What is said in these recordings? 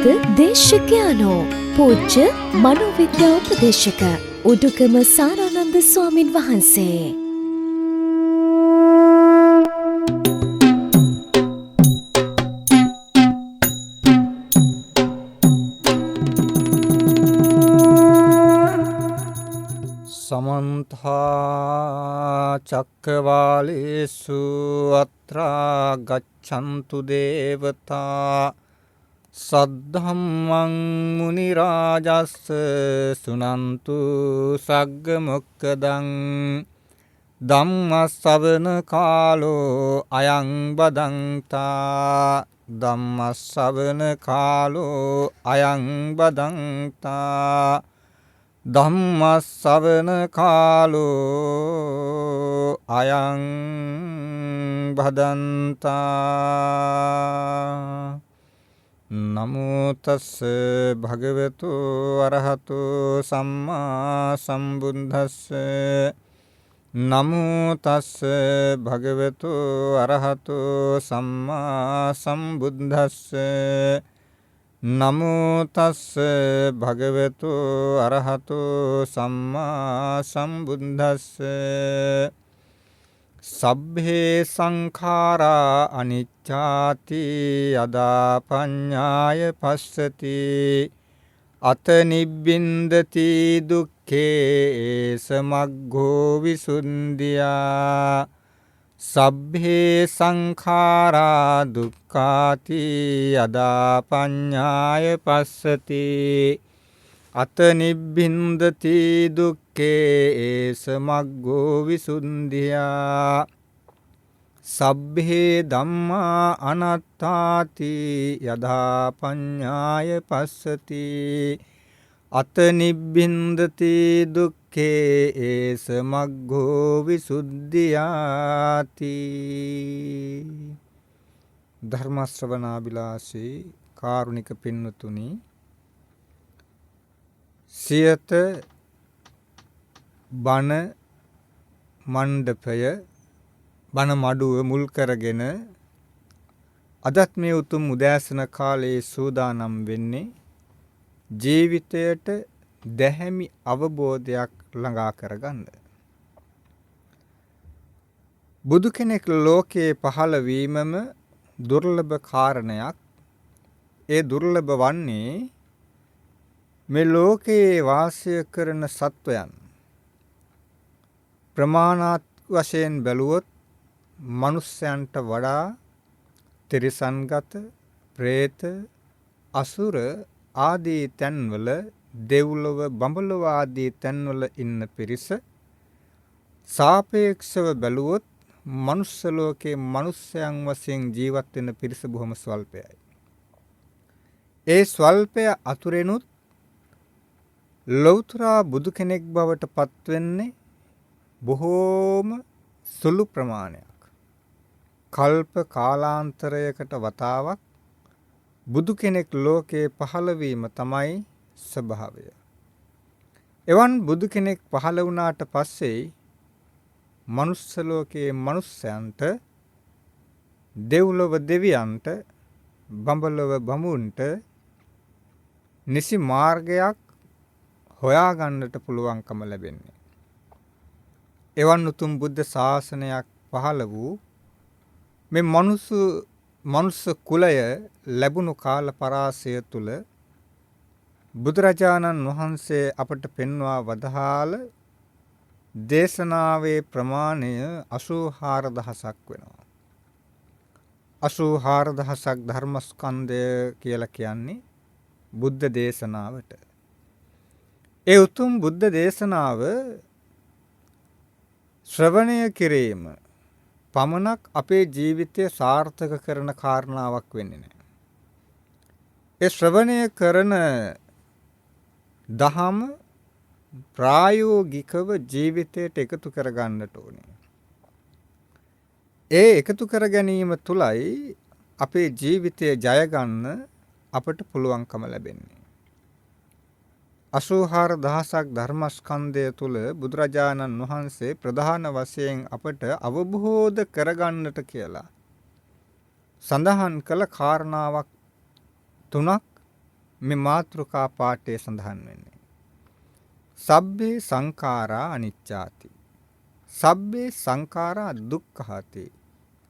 දේශකයානෝ පූජ්‍ය මනෝවිද්‍යා උපදේශක උඩුකම සාරානන්ද ස්වාමින් වහන්සේ. සමන්ත චක්කවාලේසු අත්‍රා ගච්ඡන්තු දේවතා සද්ධම්මං මුනි රාජස්ස සුනන්තු සග්ග මොක්ඛදං ධම්ම ශ්‍රවණ කාලෝ අයං බදන්තා ධම්ම ශ්‍රවණ කාලෝ අයං බදන්තා ධම්ම ශ්‍රවණ කාලෝ අයං භදන්තා. නමෝ තස්ස භගවතු අරහතු සම්මා සම්බුද්දස්ස. නමෝ තස්ස භගවතු අරහතු සම්මා සම්බුද්දස්ස. නමෝ තස්ස භගවතු අරහතු සම්මා සම්බුද්දස්ස. සබ්බේ සංඛාරා අනිච්චාති යදා පඤ්ඤාය පස්සති අත නිබ්බින්දති දුක්ඛේ සමග්ගෝ විසුන්දියා. සබ්බේ සංඛාරා දුක්ඛාති යදා පඤ්ඤාය පස්සති අත නිබ්බින්දති දුක්ඛේ සමග්ගෝ විසුන්දියා. සබ්බේ ධම්මා අනාත්තාති යදා පඤ්ඤාය පස්සති අත නිබ්බින්දති දුක්ඛේ සමග්ගෝ විසුද්ධියාති. ධර්ම ශ්‍රවණාබිලාසී කාරුණික පින්වතුනි, සියත බණ මණ්ඩපය බණ මඩුව මුල් කරගෙන අදත් මේ උතුම් උදෑසන කාලයේ සූදානම් වෙන්නේ ජීවිතයට දැහැමි අවබෝධයක් ළඟා කරගන්න. බුදු කෙනෙක් ලෝකයේ පහළ වීමම දුර්ලභ කාරණයක්. ඒ දුර්ලභ වන්නේ මේ ලෝකයේ වාසය කරන සත්වයන් ප්‍රමාණාත් වශයෙන් බැලුවොත් මනුස්සයන්ට වඩා තිරිසන්ගත, പ്രേත, අසුර ආදී තැන්වල, දෙව්ලොව, බඹලොව ආදී තැන්වල ඉන්න පිරිස සාපේක්ෂව බැලුවොත් මනුස්ස ලෝකයේ මනුස්සයන් වශයෙන් ජීවත් වෙන පිරිස බොහොම ස්වල්පයයි. ඒ ස්වල්පය අතුරෙනුත් ලෞතර බුදු කෙනෙක් බවට පත් වෙන්නේ බොහෝම සුළු ප්‍රමාණයක්. කල්ප කාලාන්තරයකට වතාවක් බුදු කෙනෙක් ලෝකේ පහළ වීම තමයි ස්වභාවය. එවන් බුදු කෙනෙක් පහළ වුණාට පස්සේ මනුස්ස ලෝකයේ මනුස්සයන්ට, දෙව්ලොව දෙවියන්ට, බඹලොව බමුණන්ට නිසි මාර්ගයක් හොයාගන්නට පුළුවන්කම ලැබෙන්නේ. එවන් උතුම් බුද්ධ ශාසනයක් පහළ වූ මේ මනුස්ස කුලය ලැබුණු කාල පරාසය තුල බුදුරජාණන් වහන්සේ අපට පෙන්වා වදාළ දේශනාවේ ප්‍රමාණය 84000ක් වෙනවා. 84000ක් ධර්මස්කන්ධය කියලා කියන්නේ බුද්ධ දේශනාවට. ඒ උතුම් බුද්ධ දේශනාව ශ්‍රවණය කිරීම පමණක් අපේ ජීවිතය සාර්ථක කරන කාරණාවක් වෙන්නේ නැහැ. ඒ ශ්‍රවණය කරන දහම ප්‍රායෝගිකව ජීවිතයට එකතු කරගන්නට ඕනේ. ඒ එකතු කර ගැනීම තුලයි අපේ ජීවිතය ජය ගන්න අපට පුළුවන්කම ලැබෙන්නේ. 84000ක් ධර්මස්කන්ධය තුල බුදුරජාණන් වහන්සේ ප්‍රධාන වශයෙන් අපට අවබෝධ කරගන්නට කියලා සඳහන් කළ කාරණාවක් තුනක් මේ මාතෘකා පාඨයේ සඳහන් වෙන්නේ. සබ්බේ සංඛාරා අනිච්චාති. සබ්බේ සංඛාරා දුක්ඛාති.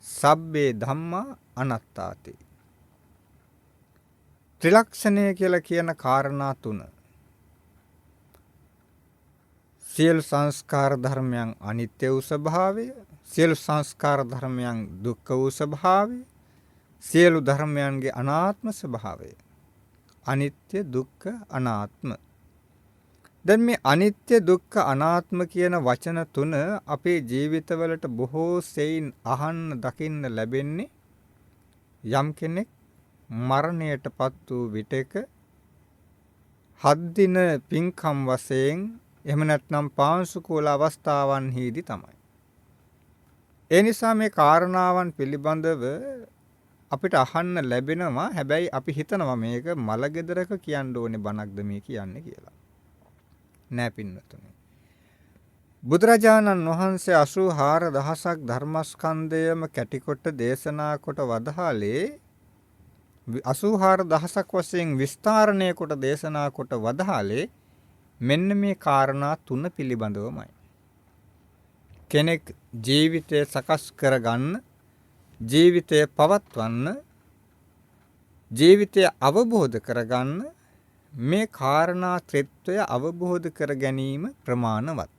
සබ්බේ ධම්මා අනාත්තාති. ත්‍රිලක්ෂණය කියලා කියන කාරණා තුන. සියලු සංස්කාර ධර්මයන් අනිත්‍ය වූ ස්වභාවය, සියලු සංස්කාර ධර්මයන් දුක්ඛ වූ ස්වභාවය, සියලු ධර්මයන්ගේ අනාත්ම ස්වභාවය. අනිත්‍ය දුක්ඛ අනාත්ම. දැන් මේ අනිත්‍ය දුක්ඛ අනාත්ම කියන වචන තුන අපේ ජීවිතවලට බොහෝ සෙයින් අහන්න දකින්න ලැබෙන්නේ යම් කෙනෙක් මරණයටපත් වූ විටක හත් දින පින්කම් වශයෙන් එහෙම නැත්නම් පාංශුකූල අවස්ථාවන්හිදී තමයි. ඒ නිසා මේ කාරණාවන් පිළිබඳව අපිට අහන්න ලැබෙනවා. හැබැයි අපි හිතනවා මේක මලගෙදරක කියන්න ඕනේ බණක්ද මේ කියන්නේ කියලා. නෑ පින්නතුනි. බුදුරජාණන් වහන්සේ 84000ක් ධර්මස්කන්ධයම කැටිකොට දේශනා කොට වදාළේ 84000ක් වශයෙන් විස්තරණය කොට දේශනා කොට වදාළේ මෙන්න මේ කාරණා තුන පිළිබඳවමයි. කෙනෙක් ජීවිතය සකස් කරගන්න, ජීවිතය පවත්වන්න, ජීවිතය අවබෝධ කරගන්න මේ කාරණා ත්‍රිත්වය අවබෝධ කර ගැනීම ප්‍රමාණවත්.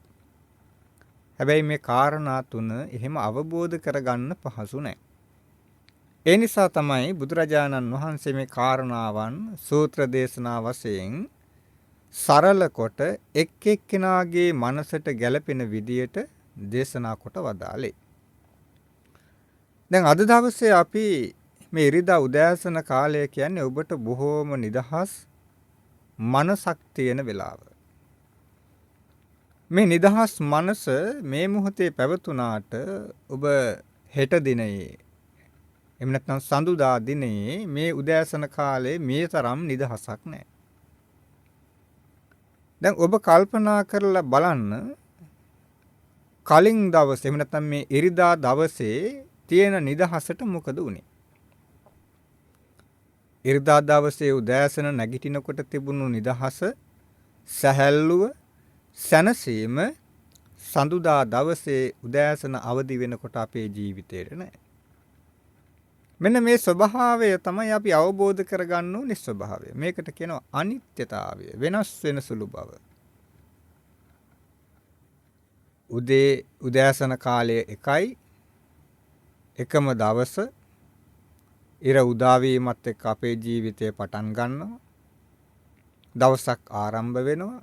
හැබැයි මේ කාරණා තුන එහෙම අවබෝධ කරගන්න පහසු නැහැ. ඒ නිසා තමයි බුදුරජාණන් වහන්සේ මේ කාරණාවන් සූත්‍ර දේශනා වශයෙන් සරල කොට එක් එක්කෙනාගේ මනසට ගැළපෙන විදියට දේශනා කොට වදාළේ. දැන් අද දවසේ අපි මේ ඉරිදා උදෑසන කාලය කියන්නේ ඔබට බොහෝම නිදහස් මනසක් තියෙන වෙලාව. මේ නිදහස් මනස මේ මොහොතේ පැවතුනාට ඔබ හෙට දිනේ එහෙම නැත්නම් සඳුදා දිනේ මේ උදෑසන කාලේ මේ තරම් නිදහසක් නැහැ. දැන් ඔබ කල්පනා කරලා බලන්න කලින් දවසේ එහෙම නැත්නම් මේ ඉරිදා දවසේ තියෙන නිදහසට මොකද වුනේ? ඉරිදා දවසේ උදෑසන නැගිටිනකොට තිබුණු නිදහස, සැහැල්ලුව, සැනසීම සඳුදා දවසේ උදෑසන අවදි වෙනකොට අපේ ජීවිතේට නැහැ. මෙන්න මේ ස්වභාවය තමයි අපි අවබෝධ කරගන්න ඕනේ ස්වභාවය. මේකට කියනවා අනිත්‍යතාවය, වෙනස් වෙන සුළු බව. උදෑසන කාලය එකයි, එකම දවස ඉර උදා වීමත් එක්ක අපේ ජීවිතය පටන් ගන්නවා. දවසක් ආරම්භ වෙනවා.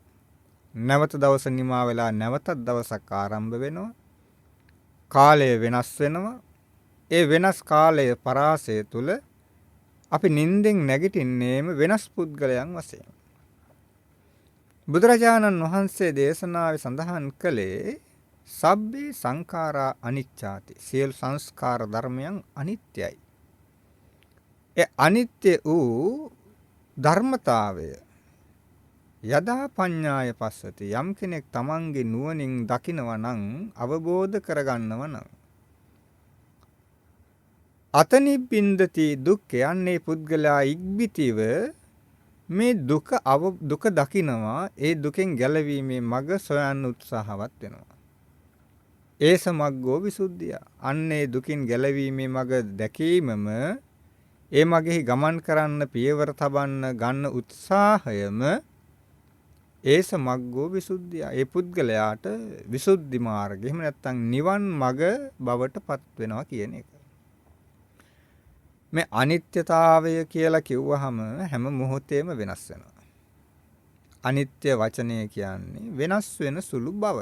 නැවත දවස නිමා වෙලා නැවතත් දවසක් ආරම්භ වෙනවා. කාලය වෙනස් වෙනවා. ඒ වෙනස් කාලයේ පරාසය තුල අපි නිින්දෙන් නැගිටින්නේම වෙනස් පුද්ගලයන් වශයෙන්. බුදුරජාණන් වහන්සේ දේශනාවේ සඳහන් කළේ සබ්බේ සංඛාරා අනිච්චාති. සියලු සංස්කාර ධර්මයන් අනිත්‍යයි. ඒ අනිත්‍ය වූ ධර්මතාවය යදා පඤ්ඤාය පස්සති. යම් කෙනෙක් තමන්ගේ නුවණින් දකිනවා නම්, අවබෝධ කරගන්නවා නම්, අතනිබ්බින්දති දුක්ඛ යන්නේ පුද්ගලයා ඉක්බිතිව මේ දුක දකිනවා. ඒ දුකෙන් ගැලවීමේ මඟ සොයන්න උත්සාහවත් වෙනවා. ඒස මග්ගෝ විසුද්ධිය. අන්නේ දුකින් ගැලවීමේ මඟ දැකීමම, ඒ මගෙහි ගමන් කරන්න පියවර තබන්න ගන්න උත්සාහයම ඒස මග්ගෝ විසුද්ධිය. ඒ පුද්ගලයාට විසුද්ධි මාර්ගය එහෙම නැත්නම් නිවන් මඟ බවට පත් වෙනවා කියන එක. මේ අනිත්‍යතාවය කියලා කිව්වහම හැම මොහොතේම වෙනස් වෙනවා. අනිත්‍ය වචනය කියන්නේ වෙනස් වෙන සුළු බව.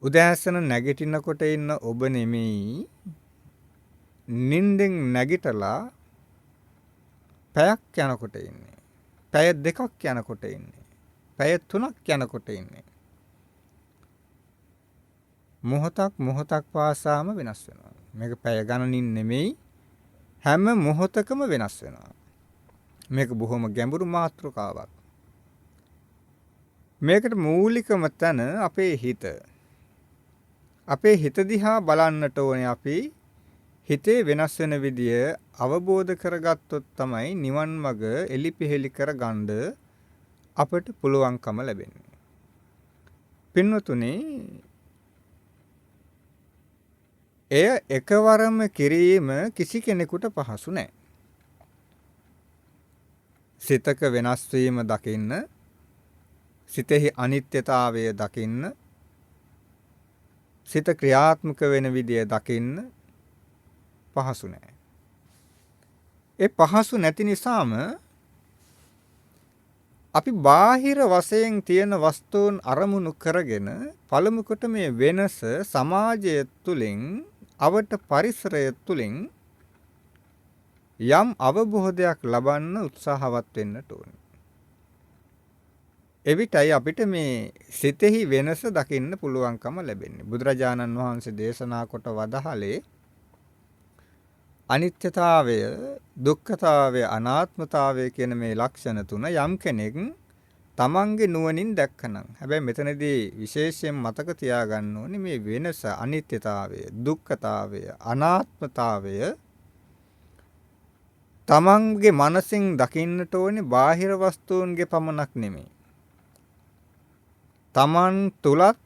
උදෑසන නැගිටිනකොට ඉන්න ඔබ නෙමෙයි නිින්දෙන් නැගිටලා පැයක් යනකොට ඉන්නේ. පැය දෙකක් යනකොට ඉන්නේ. පැය 3ක් යනකොට ඉන්නේ. මොහොතක් පාසාම වෙනස් වෙනවා. මේක පැය ගණනින් නෙමෙයි, හැම මොහොතකම වෙනස් වෙනවා. මේක බොහොම ගැඹුරු මාතෘකාවක්. මේකට මූලිකම තැන අපේ හිත. අපේ හිත දිහා බලන්නට ඕනේ අපි. හිතේ වෙනස් වෙන විදිය අවබෝධ කරගත්තොත් තමයි නිවන් මඟ එලිපෙහෙලි කරගන්න අපට පුළුවන්කම ලැබෙන්නේ. පින්වතුනි, එය එකවරම කිරීම කිසි කෙනෙකුට පහසු නැහැ. සිතක වෙනස් වීම දකින්න, සිතෙහි අනිත්‍යතාවය දකින්න, සිත ක්‍රියාත්මක වෙන විදිය දකින්න පහසු නැහැ. ඒ පහසු නැති නිසාම අපි බාහිර වශයෙන් තියෙන වස්තුන් අරමුණු කරගෙන පළමු කොට මේ වෙනස සමාජය තුලින්, අවට පරිසරය තුලින් යම් අවබෝධයක් ලබන්න උත්සාහවත් වෙන්නට ඕනේ. එවිටයි අපිට මේ සිතෙහි වෙනස දකින්න පුළුවන්කම ලැබෙන්නේ. බුදුරජාණන් වහන්සේ දේශනා කොට වදාළේ අනිත්‍යතාවය, දුක්ඛතාවය, අනාත්මතාවය කියන මේ ලක්ෂණ තුන යම් කෙනෙක් තමන්ගේ නුවණින් දැක්කනම්, හැබැයි මෙතනදී විශේෂයෙන් මතක තියාගන්න ඕනේ මේ වෙනස, අනිත්‍යතාවය, දුක්ඛතාවය, අනාත්මතාවය තමන්ගේ මනසින් දකින්නට ඕනේ බාහිර වස්තුන්ගේ පමණක් නෙමෙයි. තමන් තුලත්,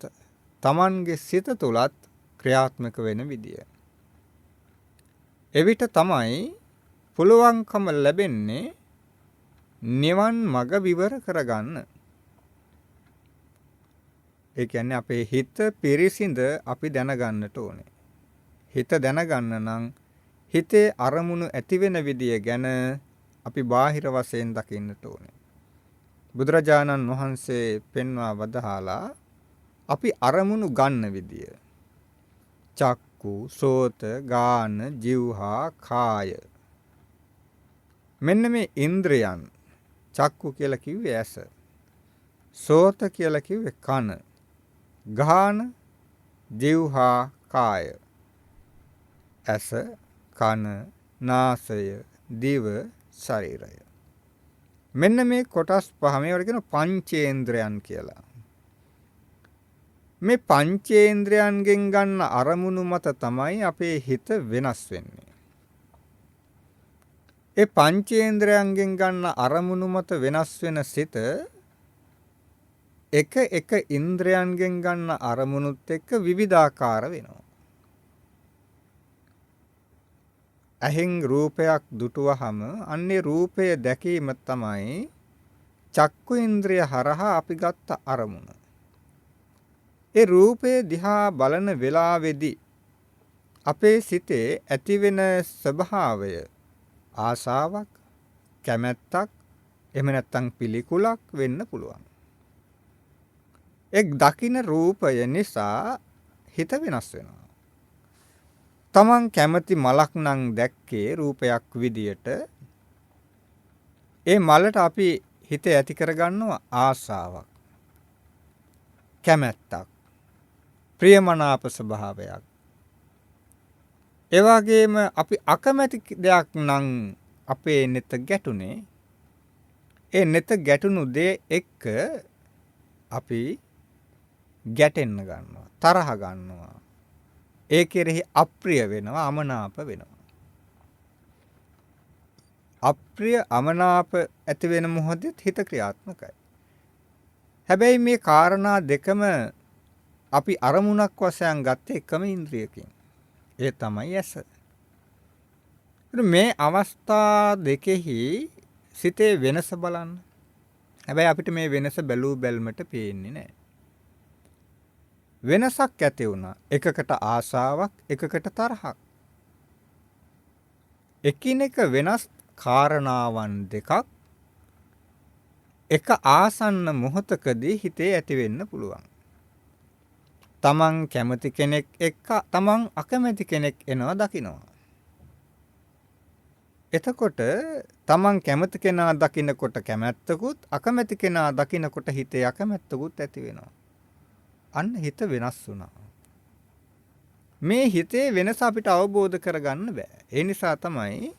තමන්ගේ සිත තුලත් ක්‍රියාත්මක වෙන විදිය. එවිට තමයි පුළුවන්කම ලැබෙන්නේ නිවන් මඟ විවර කරගන්න. ඒ කියන්නේ අපේ හිත පිරිසිඳ අපි දැනගන්නට ඕනේ. හිත දැනගන්න නම් හිතේ අරමුණු ඇති වෙන විදිය ගැන අපි බාහිර වශයෙන් දකින්නට ඕනේ. බුදුරජාණන් වහන්සේ පෙන්වා වදාලා අපි අරමුණු ගන්න විදිය. චක්කු, සෝත, ගාන, જીවහා, කාය. මෙන්න මේ ඉන්ද්‍රයන්. චක්කු කියලා කිව්වේ ඇස. සෝත කියලා කිව්වේ කන. ගාන, જીවහා, කාය. ඇස, කන, නාසය, දිව, ශරීරය. මෙන්න මේ කොටස් පහ මේවට කියන පංචේන්ද්‍රයන් කියලා. මේ පංචේන්ද්‍රයන්ගෙන් ගන්න අරමුණු මත තමයි අපේ හිත වෙනස් වෙන්නේ. ඒ පංචේන්ද්‍රයන්ගෙන් ගන්න අරමුණු මත වෙනස් වෙන සිත එක එක ඉන්ද්‍රයන්ගෙන් ගන්න අරමුණුත් එක්ක විවිධාකාර වෙනවා. ඇහෙන් රූපයක් දුටුවහම අන්නේ රූපය දැකීම තමයි චක්කු ඉන්ද්‍රය හරහා අපි ගත්ත අරමුණ. ඒ රූපය දිහා බලන වෙලාවේදී අපේ සිතේ ඇතිවෙන ස්වභාවය ආසාවක්, කැමැත්තක්, එහෙම නැත්නම් පිළිකුලක් වෙන්න පුළුවන්. එක් දකින්න රූපය නිසා හිත වෙනස් වෙනවා. තමන් කැමති මලක් නම් දැක්කේ රූපයක් විදියට, ඒ මලට අපි හිත ඇති කරගන්නවා ආසාවක්, කැමැත්තක්, ප්‍රියමනාප ස්වභාවයක්. ඒ වගේම අපි අකමැති දෙයක් නම් අපේ නෙත ගැටුනේ, ඒ නෙත ගැටුණු දේ එක්ක අපි ගැටෙන්න ගන්නවා, තරහ ගන්නවා. ඒ කෙරෙහි අප්‍රිය වෙනවා, අමනාප වෙනවා. අප්‍රිය, අමනාප ඇති වෙන මොහොතේ හිත ක්‍රියාත්මකයි. හැබැයි මේ කාරණා දෙකම අපි අරමුණක් වශයෙන් ගත්තේ එකම ඉන්ද්‍රියකින්. ඒ තමයි ඇස. මේ අවස්ථා දෙකෙහි සිතේ වෙනස බලන්න. හැබැයි අපිට මේ වෙනස බැලූ බැල්මට පේන්නේ නැහැ. වෙනසක් ඇති වුණා. එකකට ආසාවක්, එකකට තරහක්. එකිනෙක වෙනස් කාරණාවන් දෙකක් එක ආසන්න මොහොතකදී හිතේ ඇති වෙන්න පුළුවන්. තමන් කැමති කෙනෙක් එක්ක තමන් අකමැති කෙනෙක් එනවා දකිනවා. එතකොට තමන් කැමති කෙනා දකින්නකොට කැමැත්තකුත්, අකමැති කෙනා දකින්නකොට හිතේ අකමැත්තකුත් ඇති වෙනවා. අන්න හිත වෙනස් වුණා. මේ හිතේ වෙනස අපිට අවබෝධ කරගන්න බෑ. ඒ නිසා තමයි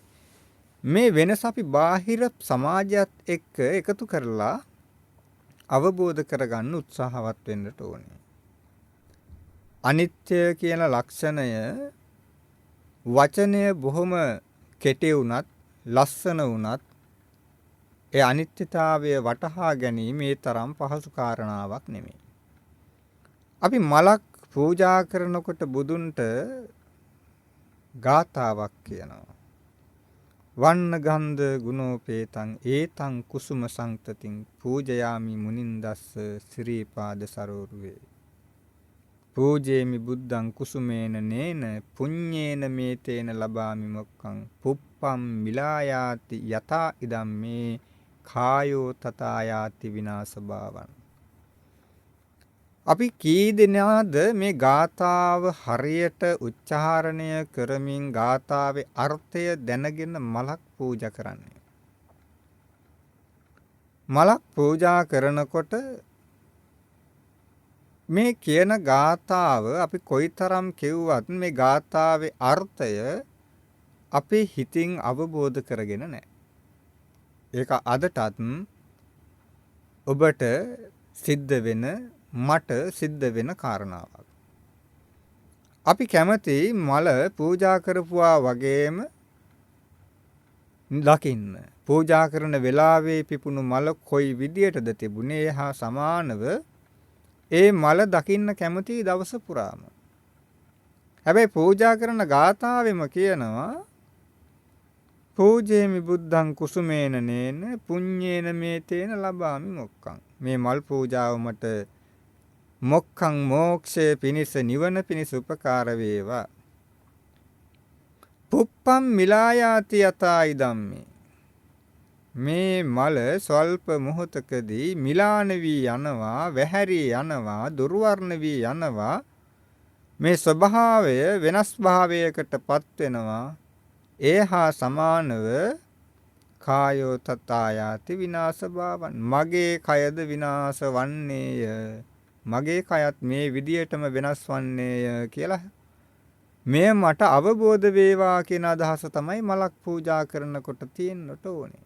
මේ වෙනස අපි බාහිර සමාජයත් එක්ක එකතු කරලා අවබෝධ කරගන්න උත්සාහවත් වෙන්නට ඕනේ. අනිත්‍ය කියන ලක්ෂණය වචනය බොහොම කෙටි වුණත් ලස්සන වුණත් ඒ අනිත්‍යතාවය වටහා ගැනීම ඒ තරම් පහසු කාරණාවක් නෙමෙයි. අපි මලක් පූජා කරනකොට බුදුන්ට ගාථාවක් කියනවා. වන්න ගන්ධ ගුණෝපේතං ඒතං කුසුම සංතතින් පූජයාමි මුනින්දස්ස සිරීපාද සරෝරුවේ. පූජේමි බුද්ධං කුසුමේන නේන පුඤ්ඤේන මේතේන ලබාමි මොක්ඛං පුප්පම් මිලායාති යතා ඉදම් මේ කායෝ තථායාති විනාශ භාවං. අපි කී දෙනාද මේ ගාථාව හරියට උච්චාරණය කරමින් ගාථාවේ අර්ථය දැනගෙන මලක් පූජා කරන්නේ. මලක් පූජා කරනකොට මේ කියන ගාථාව අපි කොයිතරම් කිව්වත් මේ ගාථාවේ අර්ථය අපේ හිතින් අවබෝධ කරගෙන නැහැ. ඒක අදටත් ඔබට සිද්ධ වෙන මට සිද්ධ වෙන කාරණාවක්. අපි කැමති මල පූජා කරපුවා වගේම දකින්න. පූජා කරන වෙලාවේ පිපුණු මල කොයි විදියටද තිබුණේ හා සමානව ඒ මල දකින්න කැමති දවස පුරාම. හැබැයි පූජා කරන ගාථාවෙම කියනවා පූජේමි බුද්ධං කුසුමේන නේන පුඤ්ඤේන මේතේන ලබාමි මොක්ඛං. මේ මල් පූජාව මට මොක්ඛං මෝක්ෂය පිණිස නිවන පිණිස උපකාර වේවා. පුප්පම් මිලායාති යතා ඉදම්මේ. මේ මල ස්වල්ප මොහොතකදී මිලාන වී යනවා, වැහැරී යනවා, දුර්වර්ණ වී යනවා. මේ ස්වභාවය වෙනස් භාවයකටපත් වෙනවා. ඒ හා සමානව කායෝ තථායාති විනාශ භාවං. මගේ කයද විනාශ වන්නේය. මගේ කයත් මේ විදියටම වෙනස් වන්නේය කියලා මෙය මට අවබෝධ වේවා කියන අදහස තමයි මලක් පූජා කරනකොට තියෙන්නට ඕනේ.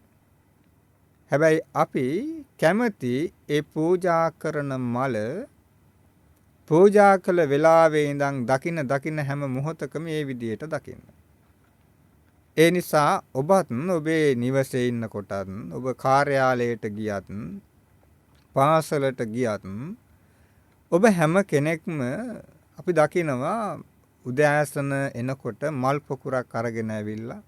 හැබැයි අපි කැමති ඒ පූජා කරන මල පූජා කළ වෙලාවේ ඉඳන් දකින හැම මොහොතකම මේ විදියට දකින්න. ඒ නිසා ඔබත් ඔබේ නිවසේ ඉන්නකොටත් ඔබ කාර්යාලයට ගියත් පාසලට ගියත් ඔබ හැම කෙනෙක්ම අපි දකිනවා උදෑසන එනකොට මල් පොකුරක් අරගෙන ඇවිල්ලා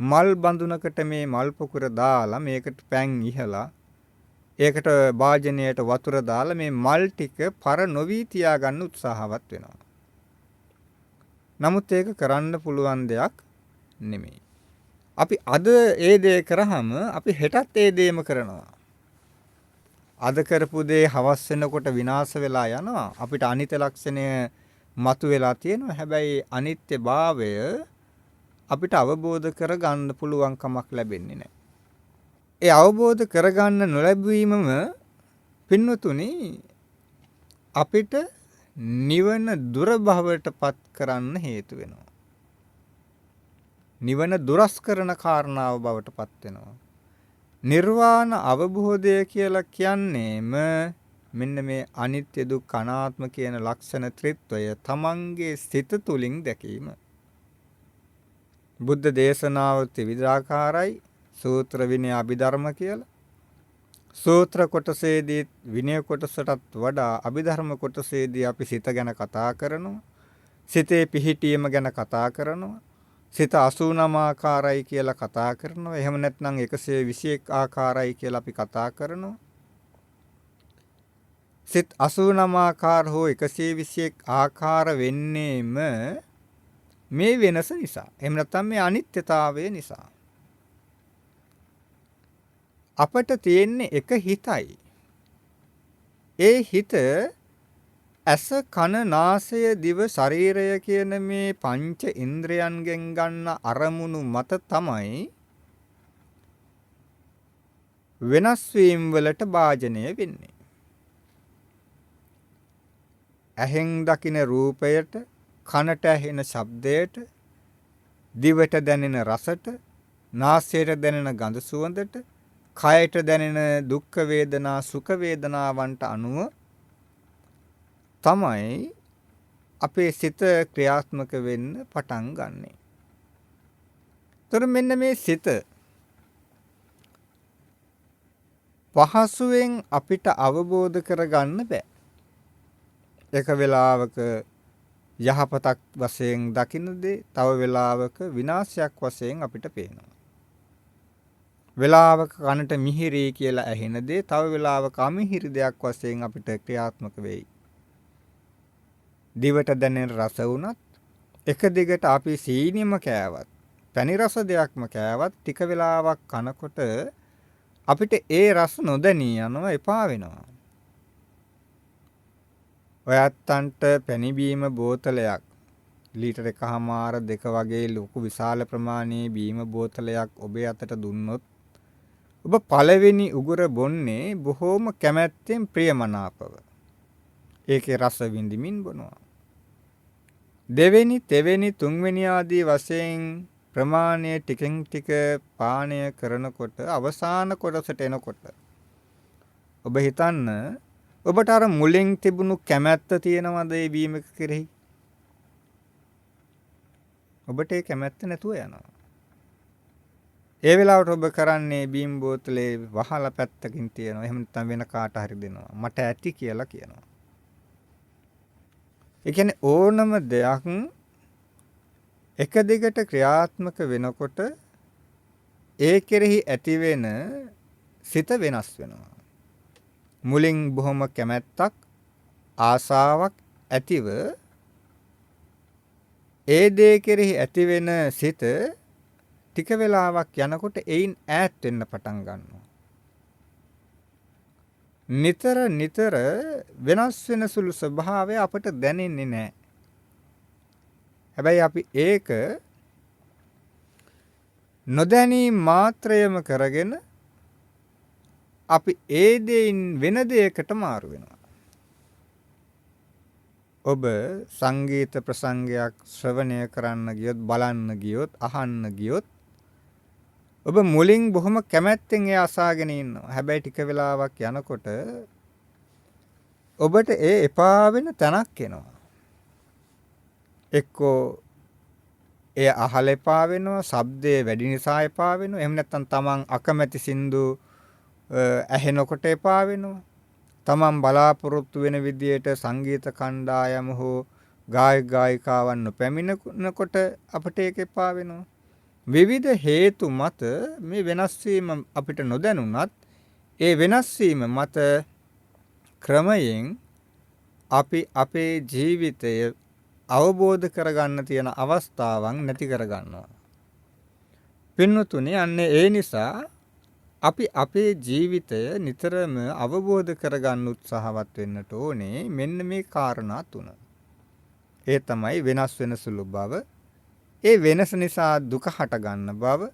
මල් බඳුනකට මේ මල් පොකුර දාලා මේකට පැන් ඉහලා ඒකට භාජනයට වතුර දාලා මේ මල් ටික පර නොවි තියාගන්න උත්සාහවත් වෙනවා. නමුත් ඒක කරන්න පුළුවන් දෙයක් නෙමෙයි. අපි අද ඒ දේ කරාම අපි හෙටත් ඒ දේම කරනවා. අද කරපු දේ හවස් වෙනකොට විනාශ වෙලා යනවා. අපිට අනිත්‍ය ලක්ෂණය මතුවලා තියෙනවා. හැබැයි අනිත්‍යභාවය අපිට අවබෝධ කරගන්න පුළුවන් කමක් ලැබෙන්නේ නැහැ. ඒ අවබෝධ කරගන්න නොලැබීමම පින්වතුනි අපිට නිවන දුර භවයටපත් කරන්න හේතු වෙනවා. නිවන දුරස් කරන කාරණාව බවට පත් වෙනවා. නිර්වාණ අවබෝධය කියලා කියන්නේම මෙන්න මේ අනිත්‍ය දුක්ඛ අනාත්ම කියන ලක්ෂණ ත්‍රිත්වය තමන්ගේ සිත තුලින් දැකීම. බුද්ධ දේශනාව ත්‍රිවිධාකාරයි. සූත්‍ර විනය අභිධර්ම කියලා. සූත්‍ර කොටසේදී විනය කොටසටත් වඩා අභිධර්ම කොටසේදී අපි සිත ගැන කතා කරනවා. සිතේ පිහිටීම ගැන කතා කරනවා. සිත 89 ආකාරයි කියලා කතා කරනවා. එහෙම නැත්නම් 121 ආකාරයි කියලා අපි කතා කරනවා. සිත 89 ආකාර හෝ 121 ආකාර වෙන්නේම මේ වෙනස නිසා. එහෙම නැත්නම් මේ අනිත්‍යතාවය නිසා. අපට තියෙන්නේ එක හිතයි. ඒ හිත ඇස කන නාසය දිව ශරීරය කියන මේ පංච ඉන්ද්‍රයන්ගෙන් ගන්න අරමුණු මත තමයි වෙනස් වීම වලට භාජනය වෙන්නේ. ඇහෙන් දකින රූපයට, කනට ඇහෙන ශබ්දයට, දිවට දැනෙන රසට, නාසයට දැනෙන ගඳ සුවඳට, කයට දැනෙන දුක්ඛ වේදනා සුඛ වේදනාවන්ට අනුව තමයි අපේ සිත ක්‍රියාත්මක වෙන්න පටන් ගන්නෙ. ତොර මෙන්න මේ සිත පහසුවෙන් අපිට අවබෝධ කරගන්න බෑ. එක වෙලාවක යහපතක් වශයෙන් දකින්න දේ තව වෙලාවක විනාශයක් වශයෙන් අපිට පේනවා. වෙලාවක කනට මිහිරි කියලා ඇහෙන දේ තව වෙලාවක අමිහිරි දෙයක් වශයෙන් අපිට ක්‍රියාත්මක වෙයි. දිවට දැනෙන රස වුණත් එක දිගට අපි සීනියම කෑවත් පැණි රස දෙයක්ම කෑවත් ටික වෙලාවක් කනකොට අපිට ඒ රස නොදැනී යනවා, එපා වෙනවා. ඔයත්තන්ට පැණි බීම බෝතලයක් ලීටර 1.5 2 වගේ ලොකු විශාල ප්‍රමාණයේ බීම බෝතලයක් ඔබේ අතට දුන්නොත් ඔබ පළවෙනි උගුර බොන්නේ බොහෝම කැමැත්තෙන් ප්‍රියමනාපව. ඒකේ රස විඳිමින් බොනවා. දෙවෙනි, තෙවෙනි, තුන්වෙනි ආදී වශයෙන් ප්‍රමාණය ටිකෙන් ටික පානය කරනකොට අවසාන කොටසට එනකොට ඔබ හිතන්න ඔබට අර මුලින් තිබුණු කැමැත්ත තියෙනවද ඒ බීම කෙරෙහි? ඔබට ඒ කැමැත්ත නැතුව යනවා. ඒ වෙලාවට ඔබ කරන්නේ බීම් බෝතලේ වහලා පැත්තකින් තියනවා. එහෙම නැත්නම් වෙන කාට හරි දෙනවා. මට ඇති කියලා කියනවා. ඒ කියන්නේ ඕනම දෙයක් එක දිගට ක්‍රියාත්මක වෙනකොට ඒ කෙරෙහි ඇතිවෙන සිත වෙනස් වෙනවා. මුලින් බොහොම කැමැත්තක් ආසාවක් ඇතිව ඒ දේ කෙරෙහි ඇතිවෙන සිත ටික වෙලාවක් යනකොට එයින් ඈත් වෙන්න පටන් ගන්නවා. නිතර වෙනස් වෙන සුළු ස්වභාවය අපට දැනෙන්නේ නැහැ. හැබැයි අපි ඒක නොදැනී මාත්‍රයම කරගෙන අපි ඒ දෙයින් වෙන දෙයකට මාරු වෙනවා. ඔබ සංගීත ප්‍රසංගයක් ශ්‍රවණය කරන්න ගියොත්, බලන්න ගියොත්, අහන්න ගියොත් ඔබ මුලින් බොහොම කැමැත්තෙන් ඒ අසාගෙන ඉන්නවා. හැබැයි ටික වෙලාවක් යනකොට ඔබට ඒ එපා වෙන තැනක් එනවා. එක්කෝ එය අහල එපා වෙනවා, ශබ්දයේ වැඩි නිසා එපා වෙනවා. එහෙම නැත්නම් තමන් අකමැති සින්දු ඇහෙනකොට එපා වෙනවා. තමන් බලාපොරොත්තු වෙන විදියට සංගීත කණ්ඩායම හෝ ගායක ගායිකාවන් නොපැමිණෙනකොට අපට ඒක එපා වෙනවා. විවිධ හේතු මත මේ වෙනස් වීම අපිට නොදැනුණත් ඒ වෙනස් වීම මත ක්‍රමයෙන් අපි අපේ ජීවිතය අවබෝධ කරගන්න තියෙන අවස්ථාවන් නැති කරගන්නවා. පින්වතුනි, අන්න ඒ නිසා අපි අපේ ජීවිතය නිතරම අවබෝධ කරගන්න උත්සාහවත් වෙන්නට ඕනේ. මෙන්න මේ කාරණා තුන. ඒ තමයි වෙනස් වෙන සුළු බව, ඒ වෙනස නිසා දුක හට ගන්න බව,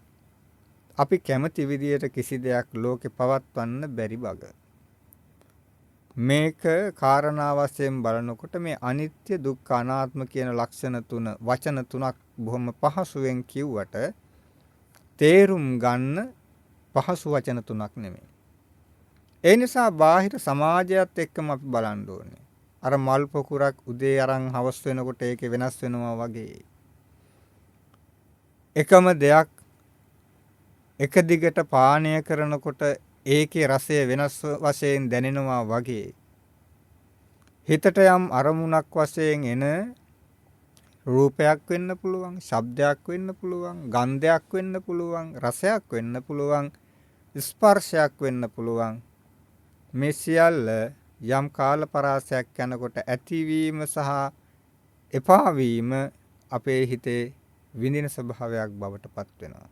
අපි කැමති විදියට කිසි දෙයක් ලෝකේ පවත්වන්න බැරි බව. මේක කාරණා වශයෙන් බලනකොට මේ අනිත්‍ය, දුක්ඛ, අනාත්ම කියන ලක්ෂණ තුන, වචන තුනක් බොහොම පහසුවෙන් කිව්වට තේරුම් ගන්න පහසු වචන තුනක් නෙමෙයි. ඒ නිසා බාහිර සමාජයත් එක්කම අපි බලන්න ඕනේ. අර මල් පොකුරක් උදේ අරන් හවස් වෙනකොට ඒකේ වෙනස් වෙනවා වගේ. එකම දෙයක් එක දිගට පානය කරනකොට ඒකේ රසය වෙනස් වශයෙන් දැනෙනවා වගේ. හිතට යම් අරමුණක් වශයෙන් එන රූපයක් වෙන්න පුළුවන්, ශබ්දයක් වෙන්න පුළුවන්, ගන්ධයක් වෙන්න පුළුවන්, රසයක් වෙන්න පුළුවන්, ස්පර්ශයක් වෙන්න පුළුවන්. මේ සියල්ල යම් කාල පරාසයක් යනකොට ඇතිවීම සහ එපා වීම අපේ හිතේ විඳින ස්වභාවයක් බවට පත් වෙනවා.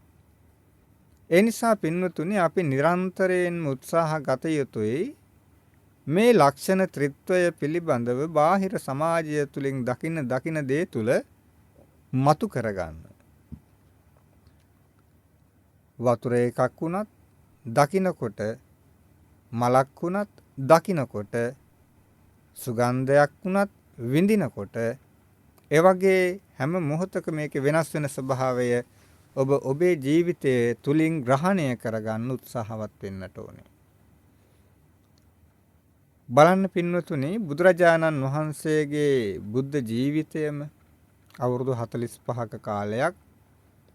ඒ නිසා පින්වතුනි, අපි නිරන්තරයෙන් උත්සාහ ගත යුතුයි මේ ලක්ෂණ ත්‍රිත්වය පිළිබඳව බාහිර සමාජය තුලින් දකින දේ තුල මතු කරගන්න. වතුර එකක් වුණත් දකිනකොට, මලක් වුණත් දකිනකොට, සුගන්ධයක් වුණත් විඳිනකොට, ඒ වගේ හැම මොහොතක මේකේ වෙනස් වෙන ස්වභාවය ඔබ ඔබේ ජීවිතයේ තුලින් ග්‍රහණය කරගන්න උත්සාහවත් වෙන්නට ඕනේ. බලන්න පින්වතුනි බුදුරජාණන් වහන්සේගේ බුද්ධ ජීවිතයම අවුරුදු 45ක කාලයක්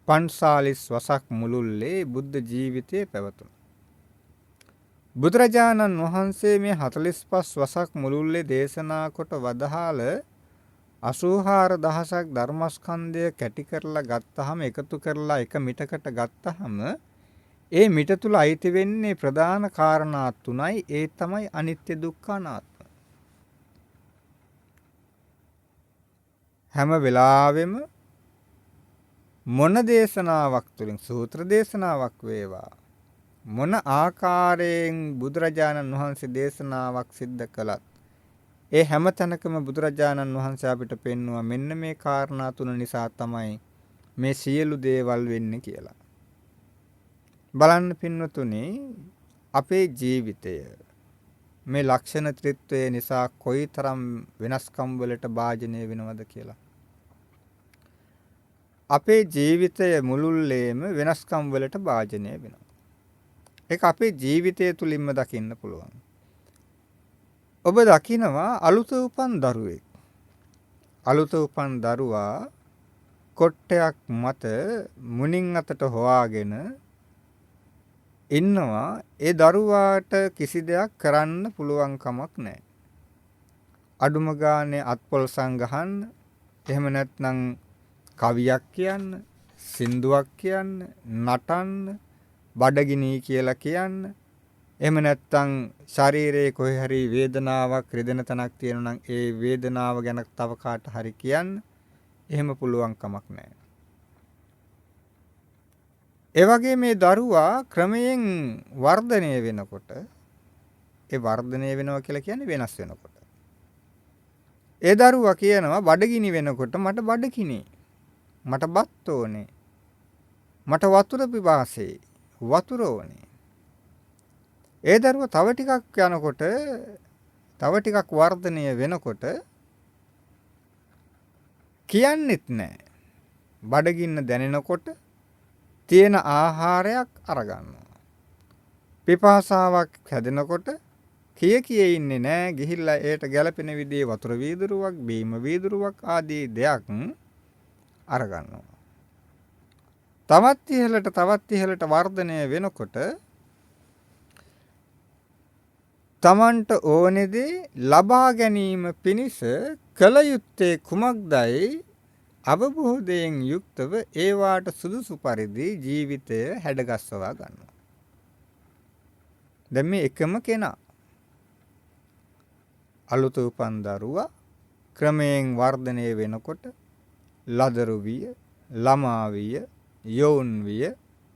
45 වසක් මුළුල්ලේ බුද්ධ ජීවිතයේ පැවතුණා. බුදුරජාණන් වහන්සේ මේ 45 වසක් මුළුල්ලේ දේශනා කොට වදාළ 84000ක් ධර්මස්කන්ධය කැටි කරලා ගත්තාම එකතු කරලා එක මිටකට ගත්තාම ඒ මිට තුල අයිති වෙන්නේ ප්‍රධාන කාරණා තුනයි. ඒ තමයි අනිත්‍ය දුක්ඛ අනාත්ම. හැම වෙලාවෙම මොන දේශනාවක් තුළින් සූත්‍ර දේශනාවක් වේවා මොන ආකාරයෙන් බුදුරජාණන් වහන්සේ දේශනාවක් සිද්ධ කළත් ඒ හැම තැනකම බුදුරජාණන් වහන්සේ අපිට පෙන්වුවා මෙන්න මේ කාරණා තුන නිසා තමයි මේ සියලු දේවල් වෙන්නේ කියලා. බලන්න පින්වතුනි අපේ ජීවිතය මේ ලක්ෂණ ත්‍රිත්වය නිසා කොයිතරම් වෙනස්කම් වලට භාජනය වෙනවද කියලා. අපේ ජීවිතය මුළුල්ලේම වෙනස්කම් වලට භාජනය වෙනවා. ඒක අපේ ජීවිතය තුලින්ම දකින්න පුළුවන්. ඔබ දකිනවා අලුත උපන් දරුවෙක්. අලුත උපන් දරුවා කොට්ටයක් මත මුණින් අතට හොවාගෙන ඉන්නවා. ඒ දරුවාට කිසි දෙයක් කරන්න පුළුවන් කමක් නැහැ. අඩුම ගානේ අත්පොල් සංගහන්න, එහෙම නැත්නම් කවියක් කියන්න, සින්දුවක් කියන්න, නටන්න, බඩගිනි කියලා කියන්න, එහෙම නැත්නම් ශරීරයේ කොහේ හරි වේදනාවක් රිදෙන තැනක් තියෙනවා නම් ඒ වේදනාව ගැන තව කාට හරි කියන්න එහෙම පුළුවන් කමක් නැහැ. ඒ වගේ මේ දරුවා ක්‍රමයෙන් වර්ධනය වෙනකොට ඒ වර්ධනය වෙනවා කියලා කියන්නේ වෙනස් වෙනකොට. ඒ දරුවා කියනවා බඩගිනි වෙනකොට මට බඩගිනි. මට බත් ඕනේ. මට වතුර පිපාසෙයි. වතුර ඕනේ. ඒ දරුවා තව ටිකක් යනකොට තව ටිකක් වර්ධනය වෙනකොට කියන්නෙත් නැහැ. බඩගින්න දැනෙනකොට තියෙන ආහාරයක් අරගන්නවා. පිපාසාවක් හැදෙනකොට කිය ඉන්නේ නැහැ. ගිහිල්ලා ඒට ගැළපෙන විදිහේ වතුර වීදුරුවක්, බීම වීදුරුවක් ආදී දෙයක් අරගන්නවා. තවත් ඉහළට වර්ධනය වෙනකොට තමන්ට ඕනේ දේ ලබා ගැනීම පිණිස කල යුත්තේ කුමක්දයි අවබෝධයෙන් යුක්තව ඒවාට සුදුසු පරිදි ජීවිතය හැඩගස්වා ගන්නවා. දැන් මේ එකම කෙනා අලුත උපන් දරුවා ක්‍රමයෙන් වර්ධනය වෙනකොට ලදරු විය, ළමා විය, යෝන් විය,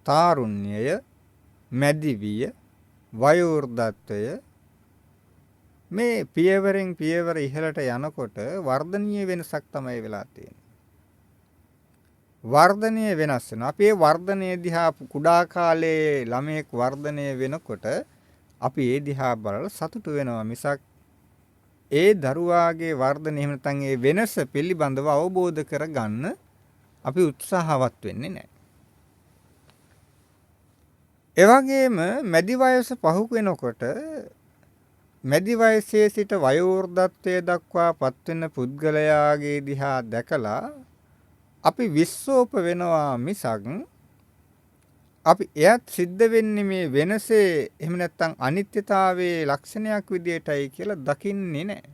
තාරුණ්‍යය, මැදි විය, වයෝවෘද්ධත්වය මේ පියවරෙන් පියවර ඉහළට යනකොට වර්ධනීය වෙනසක් තමයි වෙලා තියෙන්නේ. වර්ධනය වෙනස් වෙනවා. අපි ඒ වර්ධනය දිහා කුඩා කාලේ ළමයෙක් වර්ධනය වෙනකොට අපි ඒ දිහා බලලා සතුටු වෙනවා මිසක් ඒ දරුවාගේ වර්ධනය එහෙම නැත්නම් ඒ වෙනස පිළිබඳව අවබෝධ කරගන්න අපි උත්සාහවත් වෙන්නේ නැහැ. ඒ වගේම මැදි වයස පහු වෙනකොට මැදි වයසේ සිට වයෝවෘද්ධත්වයේ දක්වා පත්වෙන පුද්ගලයාගේ දිහා දැකලා අපි විශ්සෝප වෙනවා මිසක් අපි එයත් සිද්ධ වෙන්නේ මේ වෙනසේ එහෙම නැත්නම් අනිත්‍යතාවයේ ලක්ෂණයක් විදියටයි කියලා දකින්නේ නැහැ.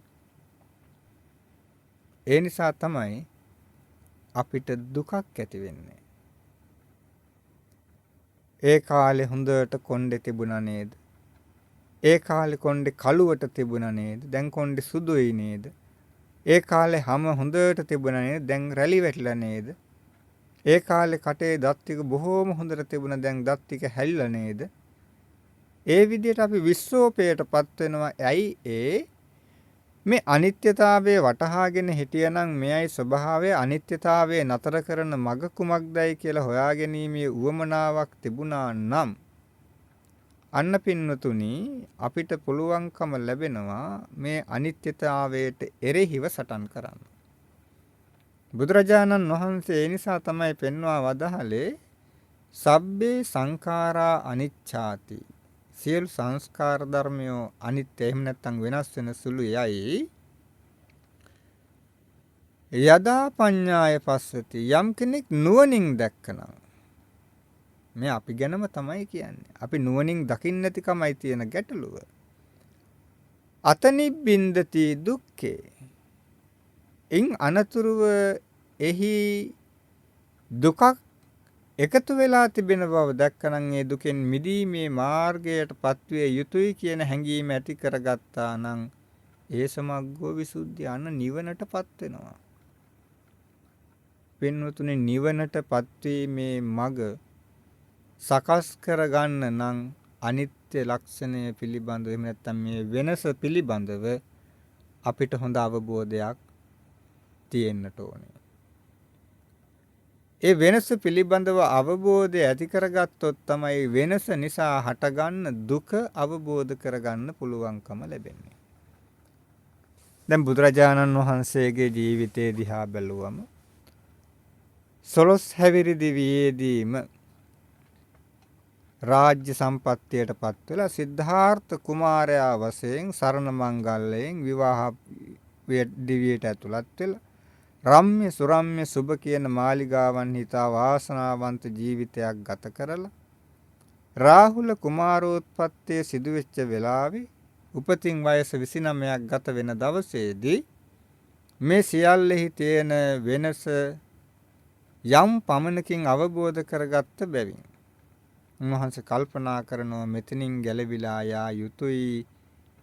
ඒ නිසා තමයි අපිට දුකක් ඇති වෙන්නේ. ඒ කාලේ හොඳට කොණ්ඩේ තිබුණා නේද? ඒ කාලේ කොණ්ඩේ කළුවට තිබුණා නේද? දැන් කොණ්ඩේ සුදුයි නේද? ඒ කාලේ හැම හොඳට තිබුණා නේද? දැන් රැලි වැටිලා නේද? ඒ කාලේ කටේ දත් ටික බොහෝම හොඳට තිබුණා දැන් දත් ටික හැලිලා නේද? ඒ විදිහට අපි විශ්සෝපයටපත් වෙනවා. ඇයි ඒ මේ අනිත්‍යතාවයේ වටහාගෙන හිටියනම් මෙයයි ස්වභාවය අනිත්‍යතාවයේ නතර කරන මග කුමක්දයි කියලා හොයාගැනීමේ උවමනාවක් තිබුණා නම් අන්න පින්වතුනි අපිට පුළුවන්කම ලැබෙනවා මේ අනිත්‍යතාවයට එරෙහිව සටන් කරන්න. බුදුරජාණන් වහන්සේ ඒ නිසා තමයි පෙන්වා වදාහලේ සබ්බේ සංඛාරා අනිච්ඡාති සියලු සංස්කාර ධර්මයෝ අනිත්‍ය එහෙම නැත්නම් වෙනස් වෙන සුළු යයි යදා පඤ්ඤාය පස්සති යම් කෙනෙක් නුවණින් දැක්කනම් මේ අපි ගැනම තමයි කියන්නේ. අපි නුවණින් දකින්න නැතිකමයි තියෙන ගැටලුව. අතනිබ්බින්දති දුක්ඛේ. ඉන් අනතුරුව එහි දුකක් එකතු වෙලා තිබෙන බව දැක්කනම් ඒ දුකෙන් මිදීමේ මාර්ගයට පත්විය යුතුයි කියන හැඟීම ඇති කරගත්තා නම් ඒ සමග්ගෝ විසුද්ධිය අන්න නිවනටපත් වෙනවා. පින්වතුනි නිවනටපත් වීමේ මඟ සකස් කරගන්න නම් අනිත්‍ය ලක්ෂණය පිළිබඳව එහෙම නැත්නම් මේ වෙනස පිළිබඳව අපිට හොඳ අවබෝධයක් තියෙන්නට ඕනේ. ඒ වෙනස පිළිබඳව අවබෝධය ඇති කරගත්තොත් තමයි වෙනස නිසා හටගන්න දුක අවබෝධ කරගන්න පුළුවන්කම ලැබෙන්නේ. දැන් බුදුරජාණන් වහන්සේගේ ජීවිතය දිහා බැලුවම 12 හැවිරි දිවියේදීම රාජ්‍ය සම්පත්තියට පත් වෙලා සිද්ධාර්ථ කුමාරයා වශයෙන් සරණ මංගල්‍යයෙන් විවාහ දිවියට ඇතුළත් වෙලා රම්‍ය සුරම්‍ය සුබ කියන මාලිගාවන් හිතා වාසනාවන්ත ජීවිතයක් ගත කරලා රාහුල කුමාරෝත්පත්තිය සිදු වෙච්ච වෙලාවේ උපතින් වයස 29ක් ගත වෙන දවසේදී මේ සියල්ලෙහි තියෙන වෙනස යම් පමණකින් අවබෝධ කරගත්ත බැවින් උන්වහන්සේ කල්පනා කරනවා මෙතනින් ගැලවිලා යා යුතුයි.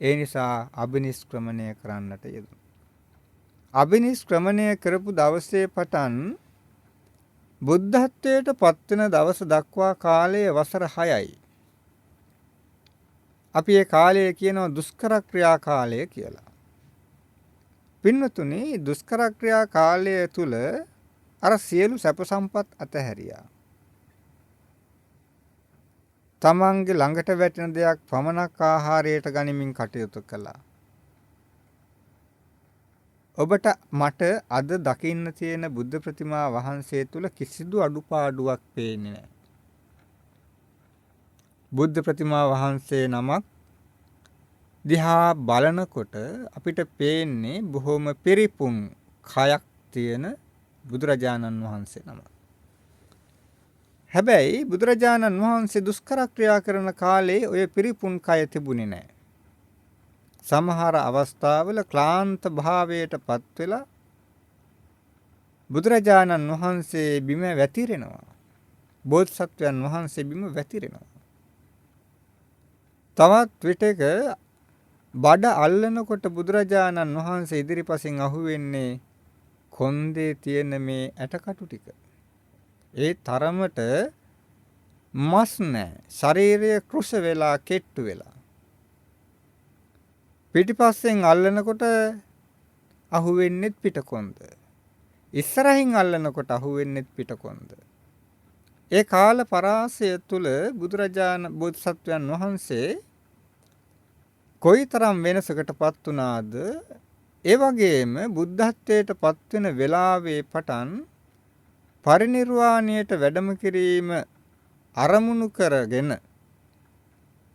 ඒ නිසා අබිනිෂ්ක්‍රමණය කරන්නට යෙදුණා. අබිනිෂ්ක්‍රමණය කරපු දවසේ පටන් බුද්ධත්වයට පත්වෙන දවස දක්වා කාලය වසර 6යි. අපි ඒ කාලය කියනවා දුෂ්කර ක්‍රියා කාලය කියලා. පින්වතුනි දුෂ්කර ක්‍රියා කාලය තුල අර සියලු සැප සම්පත් අතහැරියා. තමන්ගේ ළඟට වැටෙන දෙයක් පමණක් ආහාරයට ගනිමින් කටයුතු කළා. ඔබට මට අද දකින්න තියෙන බුද්ධ ප්‍රතිමා වහන්සේ තුල කිසිදු අඩුපාඩුවක් පේන්නේ නැහැ. බුද්ධ ප්‍රතිමා වහන්සේ නමක් දිහා බලනකොට අපිට පේන්නේ බොහොම පිරිපුන් කයක් තියෙන බුදුරජාණන් වහන්සේ නමක්. හැබැයි බුදුරජාණන් වහන්සේ දුෂ්කර ක්‍රියා කරන කාලේ ඔය පිරිපුන් කය තිබුණේ නැහැ. සමහර අවස්ථාවල ක්ලාන්ත භාවයට පත් වෙලා බුදුරජාණන් වහන්සේ බිම වැතිරෙනවා. බෝධිසත්වයන් වහන්සේ බිම වැතිරෙනවා. තවත් විටක බඩ අල්ලනකොට බුදුරජාණන් වහන්සේ ඉදිරිපසින් අහුවෙන්නේ කොන්දේ තියෙන මේ ඇටකටු ටික. ඒ තරමට මස් නැහැ. ශරීරය කෘෂ වෙලා කෙට්ටු වෙලා. පිටිපස්සෙන් අල්ලනකොට අහුවෙන්නේත් පිටකොන්ද. ඉස්සරහින් අල්ලනකොට අහුවෙන්නේත් පිටකොන්ද. ඒ කාල පරාසය තුල බුදුරජාණන් බෝධිසත්වයන් වහන්සේ කොයිතරම් වෙනසකටපත් වුණාද? ඒ වගේම බුද්ධත්වයට පත් වෙන වෙලාවේ පටන් පරිනිර්වාණයට වැඩම කිරීම අරමුණු කරගෙන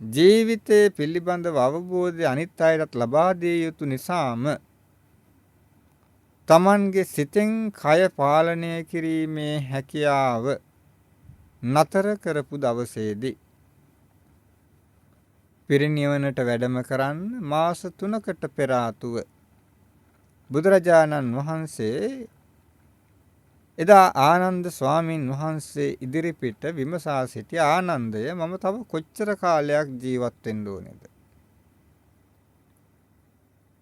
ජීවිතය පිළිබඳව අවබෝධය අනිත් අයටත් ලබා දිය යුතු නිසාම තමන්ගේ සිතෙන් කය පාලනය කිරීමේ හැකියාව නතර කරපු දවසේදී පිරිනිවනට වැඩම කරන්න මාස 3කට පෙර ආතුව බුදුරජාණන් වහන්සේ එදා ආනන්ද ස්වාමීන් වහන්සේ ඉදිරිපිට විමසා සිටි ආනන්දය මම තව කොච්චර කාලයක් ජීවත් වෙන්න ඕනේද?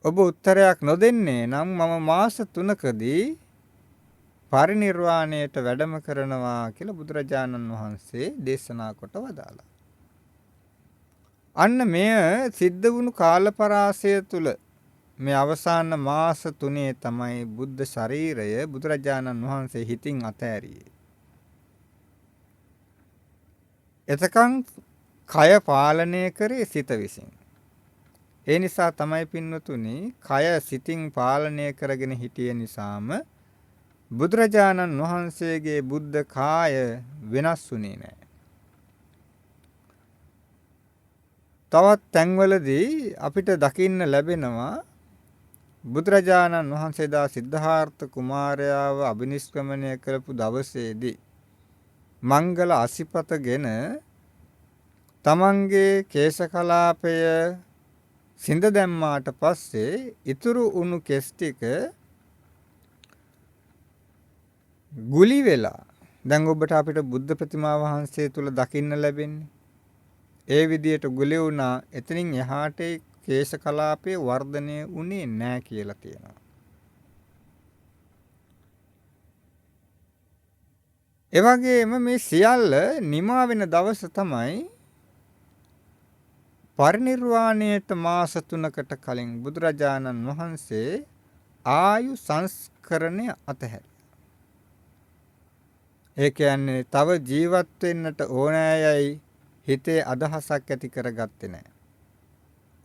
ඔබ උත්තරයක් නොදෙන්නේ නම් මම මාස 3කදී පරිනිර්වාණයට වැඩම කරනවා කියලා බුදුරජාණන් වහන්සේ දේශනා කොට වදාළා. අන්න මෙය සිද්ධ වුණු කාලපරාසය තුල මේ අවසාන මාස 3 තමයි බුද්ධ ශරීරය බුදුරජාණන් වහන්සේ හිතින් අතෑරියේ. එතකන් කය පාලනය කරේ සිත විසින්. ඒ නිසා තමයි පින්වතුනි කය සිතින් පාලනය කරගෙන හිටිය නිසාම බුදුරජාණන් වහන්සේගේ බුද්ධ කාය වෙනස් වුණේ නැහැ. තවත් තැන්වලදී අපිට දකින්න ලැබෙනවා බුදුරජාණන් වහන්සේ දා සිද්ධාර්ථ කුමාරයාව අභිනිෂ්ක්‍රමණය කරපු දවසේදී මංගල අසිපතගෙන තමන්ගේ කේශ කලාපය සිඳ දැම්මාට පස්සේ ඉතුරු වුණු කෙස් ටික ගුලි වෙලා දැන් ඔබට අපිට බුද්ධ ප්‍රතිමා වහන්සේ තුල දකින්න ලැබෙන්නේ ඒ විදියට ගුලි වුණා. එතනින් එහාට කේශ කලාපයේ වර්ධනය වුණේ නැහැ කියලා තියෙනවා. ඒ වගේම මේ සියල්ල නිමා වෙන දවස තමයි පරිනිර්වාණයට මාස 3කට කලින් බුදුරජාණන් වහන්සේ ආයු සංස්කරණය අතහැරියා. ඒ කියන්නේ තව ජීවත් වෙන්නට ඕනෑයයි හිතේ අදහසක් ඇති කරගත්තේ නැහැ.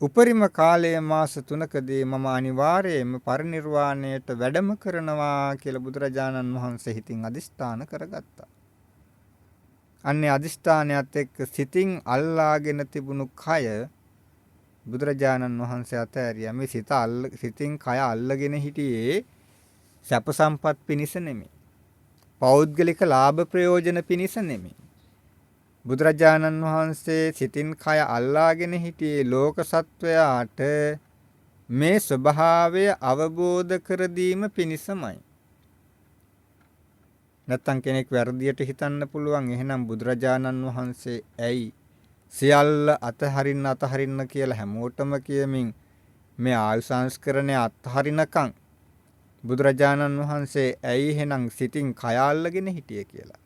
උපරිම කාලයේ මාස 3කදී මම අනිවාර්යයෙන්ම පරිනිර්වාණයට වැඩම කරනවා කියලා බුදුරජාණන් වහන්සේ හිතින් අදිස්ථාන කරගත්තා. අන්නේ අදිස්ථානයත් එක්ක සිතින් අල්ලාගෙන තිබුණු කය බුදුරජාණන් වහන්සේ අතහැරියා. මේ සිතින් කය අල්ලගෙන හිටියේ සැප සම්පත් පිණිස නෙමෙයි. පෞද්ගලික ලාභ ප්‍රයෝජන පිණිස නෙමෙයි. බුදුරජාණන් වහන්සේ සිතින් කය අල්ලාගෙන හිටියේ ලෝක සත්වයාට මේ ස්වභාවය අවබෝධ කර දීම පිණිසමයි. නැත්තම් කෙනෙක් වැරදියට හිතන්න පුළුවන් එහෙනම් බුදුරජාණන් වහන්සේ ඇයි සියල්ල අතහරින්න කියලා හැමෝටම කියමින් මේ ආයු සංස්කරණය අත්හරිනකම් බුදුරජාණන් වහන්සේ ඇයි එහෙනම් සිතින් කය අල්ලගෙන හිටියේ කියලා.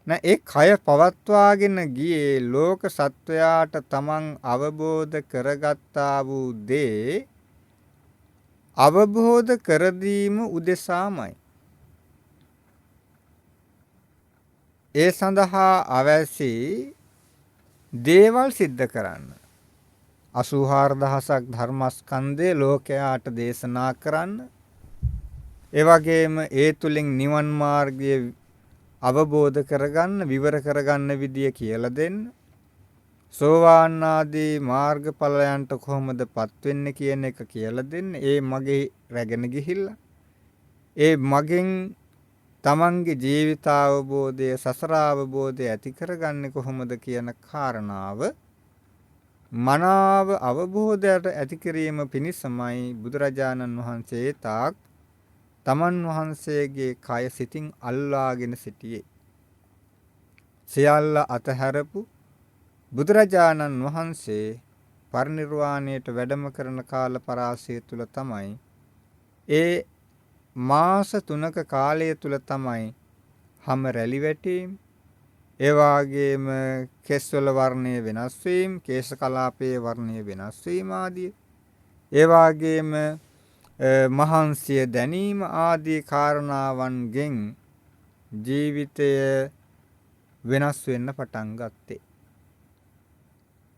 නෑ ඒ කය පවත්වාගෙන ගියේ ලෝක සත්වයාට තමන් අවබෝධ කරගත්තා වූ දේ අවබෝධ කර දීම උදෙසාමයි. ඒ සඳහා අවශ්‍ය දේවල් සිද්ධ කරන්න 84000ක් ධර්මස්කන්ධය ලෝකයාට දේශනා කරන්න, ඒ වගේම ඒ තුලින් නිවන් මාර්ගය අවබෝධ කරගන්න විවර කරගන්න විදිය කියලා දෙන්න, සෝවාන් ආදී මාර්ගඵලයන්ට කොහොමදපත් වෙන්නේ කියන එක කියලා දෙන්න. ඒ මගේ රැගෙන ගිහිල්ලා ඒ මගෙන් තමන්ගේ ජීවිත අවබෝධය සසර අවබෝධය ඇති කරගන්නේ කොහොමද කියන කාරණාව මනාව අවබෝධයට ඇති කිරීම පිණිසමයි බුදුරජාණන් වහන්සේ තාක් තමන් වහන්සේගේ කය සිතින් අල්ලාගෙන සිටියේ. සියල්ල අතහැරපු බුදුරජාණන් වහන්සේ පරිනිර්වාණයට වැඩම කරන කාල පරාසය තුල තමයි ඒ මාස 3ක කාලය තුල තමයි හැම රැලි වැටීම්, ඒ වගේම කෙස්වල වර්ණය වෙනස් වීම, කේශ කලාපයේ වර්ණය වෙනස් වීම ආදී, ඒ වගේම මහන්සිය දැනීම ආදී කාරණාවන්ගෙන් ජීවිතය වෙනස් වෙන්න පටන් ගත්තේ.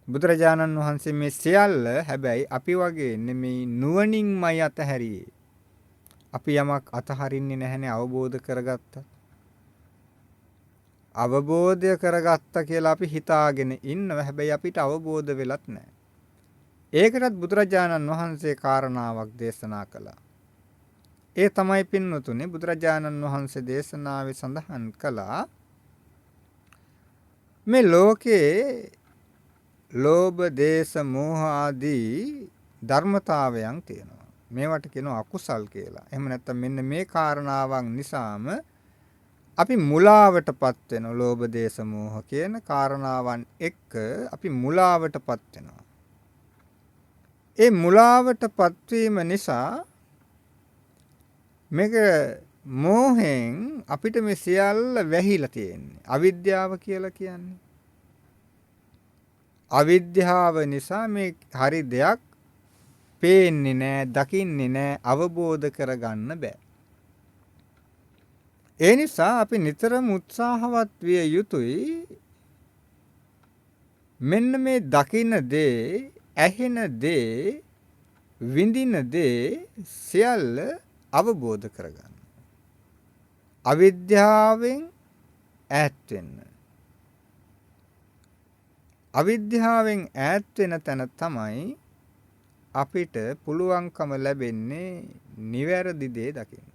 බුදුරජාණන් වහන්සේ මේ සියල්ල හැබැයි අපි වගේ නෙමෙයි නුවණින්මයි අතහැරියේ. අපි යමක් අතහරින්නේ නැහැනේ අවබෝධ කරගත්තා. අවබෝධය කරගත්තා කියලා අපි හිතාගෙන ඉන්නවා. හැබැයි අපිට අවබෝධ වෙලත් නැහැ. ඒකටත් බුදුරජාණන් වහන්සේ කාරණාවක් දේශනා කළා. ඒ තමයි පින්වතුනි බුදුරජාණන් වහන්සේ දේශනාවේ සඳහන් කළා මේ ලෝකේ ලෝභ, දේශ, මෝහ ආදී ධර්මතාවයන් තියෙනවා. මේවට කියනවා අකුසල් කියලා. එහෙම නැත්නම් මෙන්න මේ කාරණාවන් නිසාම අපි මුලාවටපත් වෙනවා. ලෝභ, දේශ, මෝහ කියන කාරණාවන් එක්ක අපි මුලාවටපත් වෙනවා. ඒ මුලාවටපත් වීම නිසා මේක මෝහෙන් අපිට මේ සියල්ල වැහිලා තියෙන්නේ. අවිද්‍යාව කියලා කියන්නේ. අවිද්‍යාව නිසා මේ හරි දෙයක් පේන්නේ නැහැ, දකින්නේ නැහැ, අවබෝධ කරගන්න බෑ. ඒ නිසා අපි නිතරම උත්සාහවත් විය යුතුයි මෙන්න මේ දකින්න දේ, ඇහෙන දේ, විඳින දේ සියල්ල අවබෝධ කරගන්න. අවිද්‍යාවෙන් ඈත් වෙන්න. අවිද්‍යාවෙන් ඈත් වෙන තැන තමයි අපිට පුළුවන්කම ලැබෙන්නේ නිවැරදි දේ දකින්න.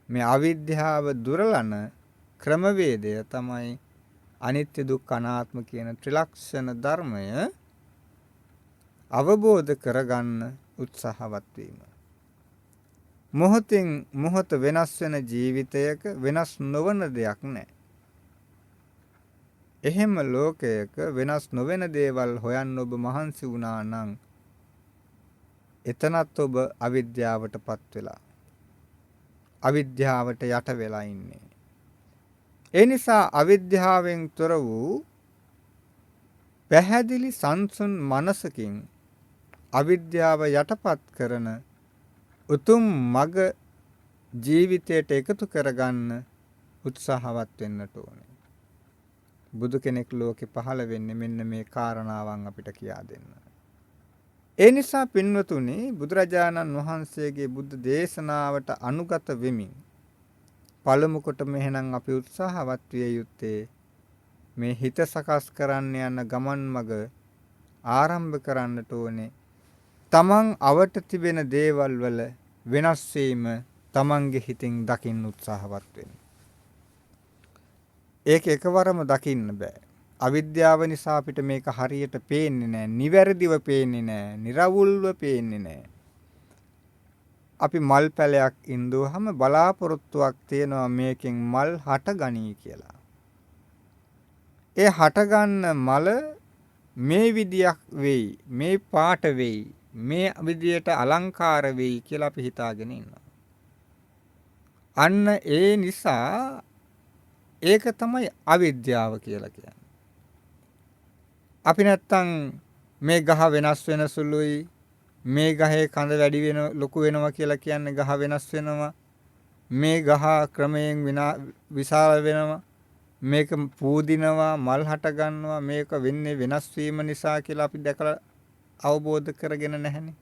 මේ අවිද්‍යාව දුරලන ක්‍රමවේදය තමයි අනිත්‍ය දුක්ඛ අනාත්ම කියන ත්‍රිලක්ෂණ ධර්මය අවබෝධ කරගන්න උත්සාහවත් වීම. මොහොතින් මොහොත වෙනස් වෙන ජීවිතයක වෙනස් නොවන දෙයක් නැහැ. එහෙම ලෝකයක වෙනස් නොවන දේවල් හොයන්න ඔබ මහන්සි වුණා නම් එතනත් ඔබ අවිද්‍යාවටපත් වෙලා අවිද්‍යාවට යට වෙලා ඉන්නේ. ඒ නිසා අවිද්‍යාවෙන් තොර වූ පැහැදිලි සංසුන් මනසකින් අවිද්‍යාව යටපත් කරන උතුම් මග ජීවිතයට එකතු කරගන්න උත්සාහවත් වෙන්නට ඕනේ. බුදු කෙනෙක් ලෝකෙ පහළ වෙන්නේ මෙන්න මේ කාරණාවන් අපිට කියා දෙන්න. ඒ නිසා පින්වතුනි බුදුරජාණන් වහන්සේගේ බුද්ධ දේශනාවට අනුගත වෙමින් පළමු කොටම එහෙනම් අපි උත්සාහවත් විය යුත්තේ මේ හිත සකස් කරන්න යන ගමන් මග ආරම්භ කරන්නට ඕනේ. තමන් අවට තිබෙන දේවල් වල වෙනස් වීම තමන්ගේ හිතින් දකින්න උත්සාහවත් වෙන්න. ඒක එකවරම දකින්න බෑ. අවිද්‍යාව නිසා අපිට මේක හරියට පේන්නේ නැහැ. නිවැරදිව පේන්නේ නැහැ. निराවුල්ව පේන්නේ නැහැ. අපි මල් පැලයක් ඉඳුවහම බලාපොරොත්තුවක් තියෙනවා මේකෙන් මල් හටගනී කියලා. ඒ හටගන්න මල මේ විදියක් වෙයි, මේ පාට වෙයි, මේ විදියට අලංකාර වෙයි කියලා අපි හිතාගෙන ඉන්නවා. අන්න ඒ නිසා ඒක තමයි අවිද්‍යාව කියලා කියන්නේ. අපි නැත්තම් මේ ගහ වෙනස් වෙන සුළුයි, මේ ගහේ කඳ වැඩි වෙන ලොකු වෙනවා කියලා කියන්නේ ගහ වෙනස් වෙනවා, මේ ගහ ක්‍රමයෙන් විශාල වෙනවා, මේක පූදිනවා, මල් හට ගන්නවා, මේක වෙන්නේ වෙනස් වීම නිසා කියලා අපි දැකලා අවබෝධ කරගෙන නැහැනේ.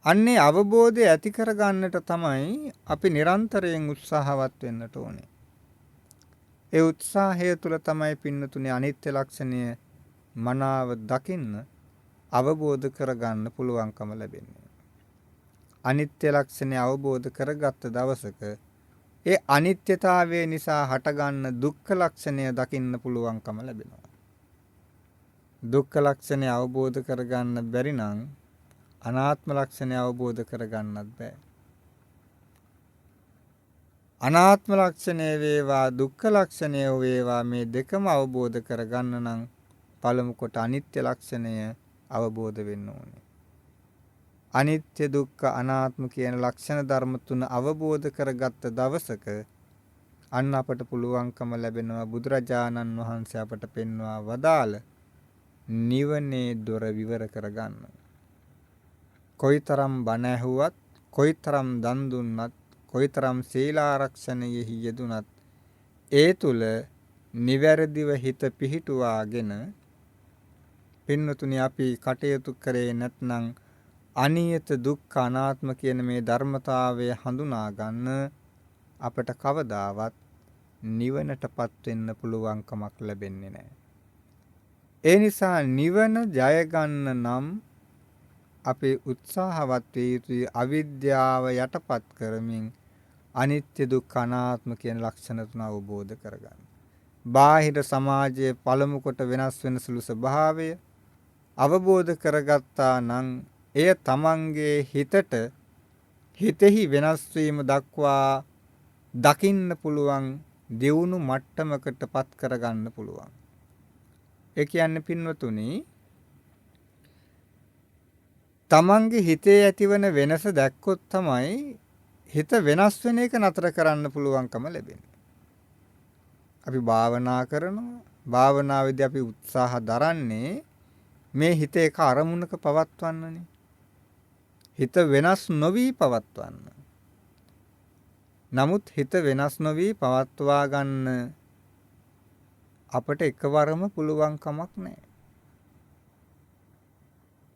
අන්නේ අවබෝධය ඇති කරගන්නට තමයි අපි නිරන්තරයෙන් උත්සාහවත් වෙන්නට ඕනේ. ඒ උත්සාහය තුළ තමයි පින්නතුනේ අනිත්‍ය ලක්ෂණය මනාව දකින්න අවබෝධ කරගන්න පුළුවන්කම ලැබෙන්නේ. අනිත්‍ය ලක්ෂණය අවබෝධ කරගත්ත දවසක ඒ අනිත්‍යතාවය නිසා හටගන්න දුක්ඛ ලක්ෂණය දකින්න පුළුවන්කම ලැබෙනවා. දුක්ඛ ලක්ෂණය අවබෝධ කරගන්න බැරි නම් අනාත්ම ලක්ෂණය අවබෝධ කරගන්නත් බෑ. අනාත්ම ලක්ෂණය වේවා දුක්ඛ ලක්ෂණය වේවා මේ දෙකම අවබෝධ කරගන්න නම් පළමු කොට අනිත්‍ය ලක්ෂණය අවබෝධ වෙන්න ඕනේ. අනිත්‍ය දුක්ඛ අනාත්ම කියන ලක්ෂණ ධර්ම තුන අවබෝධ කරගත්ත දවසක අන්න අපට පුළුවන්කම ලැබෙනවා බුදුරජාණන් වහන්සේ අපට පෙන්වා වදාළ නිවනේ දොර විවර කරගන්න. කොයිතරම් බණ ඇහුවත්, කොයිතරම් දන් දුන්නත්, කොයිතරම් සීලාරක්ෂණයෙහි යෙදුනත් ඒ තුල නිවැරදිව හිත පිහිටුවාගෙන පින්නතුනි අපි කටයුතු කරේ නැත්නම් අනියත දුක්ඛ අනාත්ම කියන මේ ධර්මතාවය හඳුනා ගන්න අපට කවදාවත් නිවනටපත් වෙන්න පුළුවන් කමක් ලැබෙන්නේ නැහැ. ඒ නිසා නිවන ජය ගන්න නම් අපි උත්සාහවත් වේ යුතුයි අවිද්‍යාව යටපත් කරමින් අනිත්‍ය දුක්ඛ අනාත්ම කියන ලක්ෂණ තුන අවබෝධ කරගන්න. බාහිර සමාජයේ පළමු කොට වෙනස් වෙන සුළු ස්වභාවය අවබෝධ කරගත්තා නම් එය තමන්ගේ හිතෙහි වෙනස් වීම දක්වා දකින්න පුළුවන් දියුණු මට්ටමකටපත් කරගන්න පුළුවන්. ඒ කියන්නේ පින්වතුනි තමන්ගේ හිතේ ඇතිවන වෙනස දැක්කොත් තමයි හිත වෙනස් වෙන එක නතර කරන්න පුළුවන්කම ලැබෙන්නේ. අපි භාවනා කරනවා. භාවනාවේදී අපි උත්සාහ දරන්නේ මේ හිත එක අරමුණක පවත්වන්නනේ. හිත වෙනස් නොවි පවත්වන්න. නමුත් හිත වෙනස් නොවි පවත්වා ගන්න අපට එකවරම පුළුවන් කමක් නැහැ.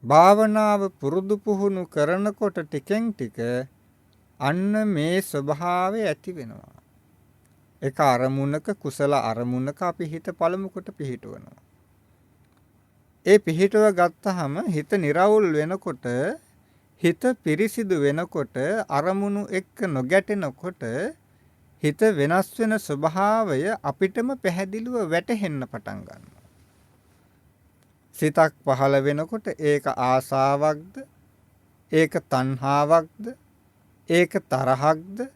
භාවනාව පුරුදු පුහුණු කරනකොට ටිකෙන් ටික අන්න මේ ස්වභාවය ඇති වෙනවා. එක අරමුණක කුසල අරමුණක අපි හිත පළමු කොට පිහිටවනවා. ඒ පිහිටව ගත්තාම හිත निराවුල් වෙනකොට හිත පිරිසිදු වෙනකොට අරමුණු එක්ක නොගැටෙනකොට හිත වෙනස් වෙන ස්වභාවය අපිටම පැහැදිලිව වැටහෙන්න පටන් ගන්නවා. සිතක් පහළ වෙනකොට ඒක ආසාවක්ද, ඒක තණ්හාවක්ද, ඒක තරහක්ද,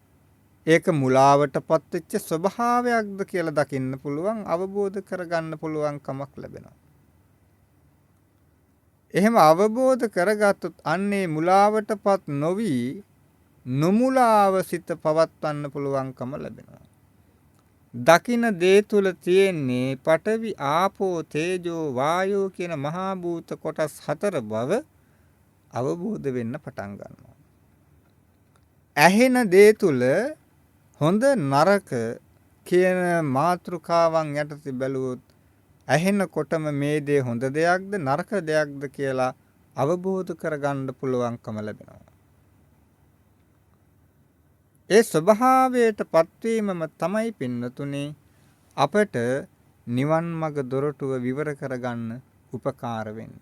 ඒක මුලාවටපත් වෙච්ච ස්වභාවයක්ද කියලා දකින්න පුළුවන්, අවබෝධ කරගන්න පුළුවන් කමක් ලැබෙනවා. එහෙම අවබෝධ කරගත්තොත් අන්නේ මුලාවටපත් නොවි නොමුලාව සිත පවත්වන්න පුළුවන්කම ලැබෙනවා. දකින දේ තුල තියෙන්නේ පඨවි ආපෝ තේජෝ වායෝ කියන මහා භූත කොටස් 4 බව අවබෝධ වෙන්න පටන් ගන්නවා. ඇහෙන දේ තුල හොඳ නරක කියන මාතෘකාවන් යටතේ බැලුවොත් ඇහෙනකොටම මේ දේ හොඳ දෙයක්ද නරක දෙයක්ද කියලා අවබෝධ කරගන්න පුළුවන්කම ලැබෙනවා. ඒ ස්වභාවයට පත්වීමම තමයි පින්නතුනේ අපට නිවන් මඟ දොරටුව විවර කරගන්න උපකාර වෙන්නේ.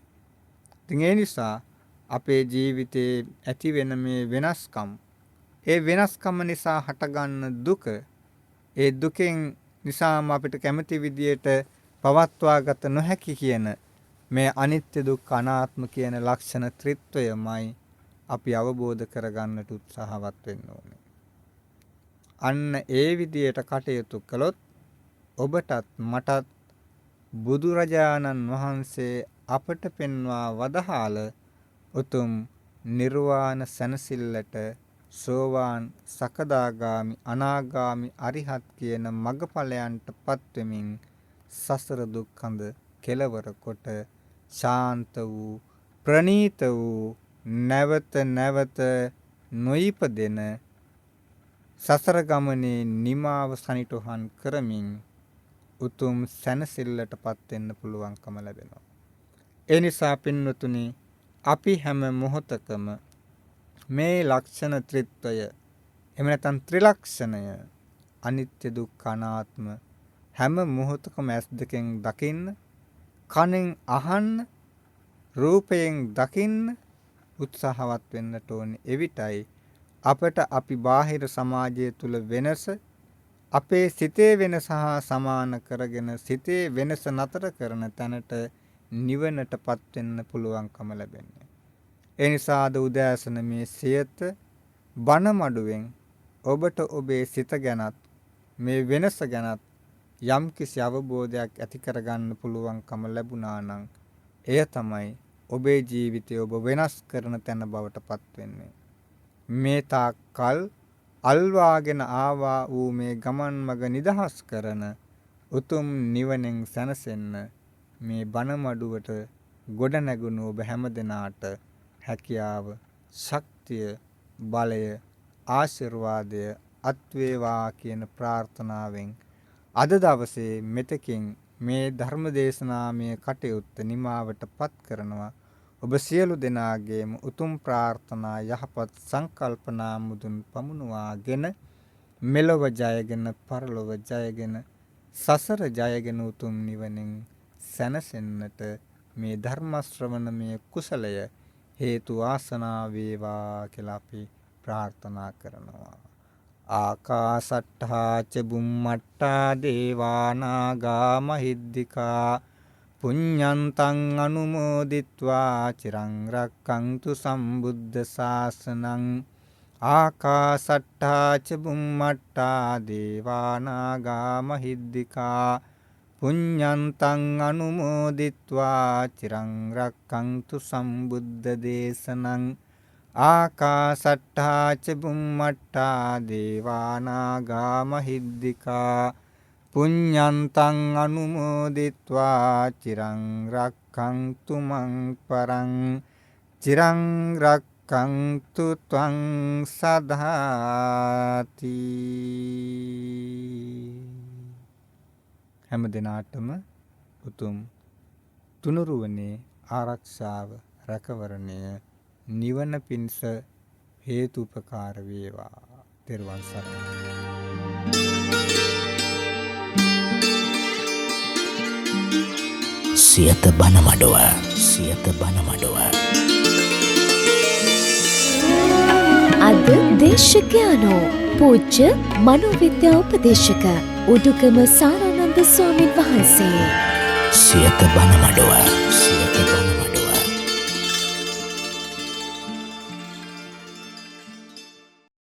ඉතින් ඒ නිසා අපේ ජීවිතේ ඇති වෙන මේ වෙනස්කම්, ඒ වෙනස්කම නිසා හටගන්න දුක, ඒ දුකෙන් නිසාම අපිට කැමති විදියට පවත්වාගත නොහැකි කියන මේ අනිත්‍ය දුක්ඛ අනාත්ම කියන ලක්ෂණ ත්‍රිත්වයමයි අපි අවබෝධ කරගන්නට උත්සාහවත් වෙන්න ඕනේ. අන්න ඒ විදියට කටයුතු කළොත් ඔබටත් මටත් බුදුරජාණන් වහන්සේ අපට පෙන්වා වදාළ උතුම් නිර්වාණ සැනසෙල්ලට සෝවාන් සකදාගාමි අනාගාමි අරිහත් කියන මගඵලයන්ට පත්වෙමින් සසර දුක්ඛඳ කෙලවර කොට ශාන්ත වූ ප්‍රණීත වූ නැවත නැවත නොයිපදෙන සසර ගමනේ නිමාව සනිටුහන් කරමින් උතුම් සැනසෙල්ලටපත් වෙන්න පුළුවන්කම ලැබෙනවා. ඒ නිසා පින්වතුනි අපි හැම මොහොතකම මේ ලක්ෂණ ත්‍රිත්වය එහෙම නැත්නම් ත්‍රිලක්ෂණය අනිත්‍ය දුක්ඛ අනාත්ම හැම මොහොතකම ඇස් දෙකෙන් දකින්න, කනෙන් අහන්න, රූපයෙන් දකින්න උත්සාහවත් වෙන්නට ඕනේ. එවිටයි අපට අපි බාහිර සමාජය තුල වෙනස අපේ සිතේ වෙනස හා සමාන කරගෙන සිතේ වෙනස නතර කරන තැනට නිවනටපත් වෙන්න පුළුවන්කම ලැබෙන්නේ. ඒ නිසා අද උදෑසන මේ සියත බණ මඩුවෙන් ඔබට ඔබේ සිත ගැනත් මේ වෙනස ගැනත් යම් කිසි අවබෝධයක් ඇති කරගන්න පුළුවන්කම ලැබුණා නම් එය තමයි ඔබේ ජීවිතය ඔබ වෙනස් කරන තැන බවට පත් වෙන්නේ. මේ තාක්කල් අල්වාගෙන ආවා වූ මේ ගමන් මඟ නිදහස් කරන උතුම් නිවනෙන් සැනසෙන්න මේ බණ මඩුවට ගොඩ නැගුණු ඔබ හැමදෙනාට හැකියාව, ශක්තිය, බලය, ආශිර්වාදය අත්වේවා කියන ප්‍රාර්ථනාවෙන් අද දවසේ මෙතකින් මේ ධර්ම දේශනාමය කටයුත්ත නිමාවට පත් කරනවා. ඔබ සියලු දෙනාගේම උතුම් ප්‍රාර්ථනා යහපත් සංකල්පනා මුදුන් පමුණුවාගෙන මෙලොව ජයගෙන පරලොව ජයගෙන සසර ජයගෙන උතුම් නිවනින් සැනසෙන්නට මේ ධර්ම ශ්‍රවණමය කුසලය හේතු වාසනා වේවා කියලා අපි ප්‍රාර්ථනා කරනවා. ආකාසට්ඨා ච බුම්මට්ඨා දේවා නාග මහිද්దికා පුඤ්ඤන්තං අනුමෝදිත්වා චිරං රක්ඛන්තු සම්බුද්ධ ශාසනං. ආකාසට්ඨා ච බුම්මට්ඨා දේවා නාග මහිද්దికා පුඤ්ඤන්තං අනුමෝදිත්වා චිරං රක්ඛන්තු සම්බුද්ධ දේශනං. ආකාසට්ඨා ච බුම්මට්ඨා දේවා නාග මහිද්దికා පුඤ්ඤන්තං අනුමෝදිත්වා චිරං රක්ඛන්තු මං පරං. චිරං රක්ඛන්තු ත්වං සදාති. හැම දිනාටම උතුම් තුනුරුවනේ ආරක්ෂාව රැකවරණය නිවන පිණිස හේතුපකාර වේවා. තෙරුවන් සරණයි. සියත බනමඩුව. සියත බනමඩුව. අද දේශකයානෝ පූජ්‍ය මනෝවිද්‍යා උපදේශක උඩුකම සාරානන්ද ස්වාමින් වහන්සේ. සියත බනමඩුව.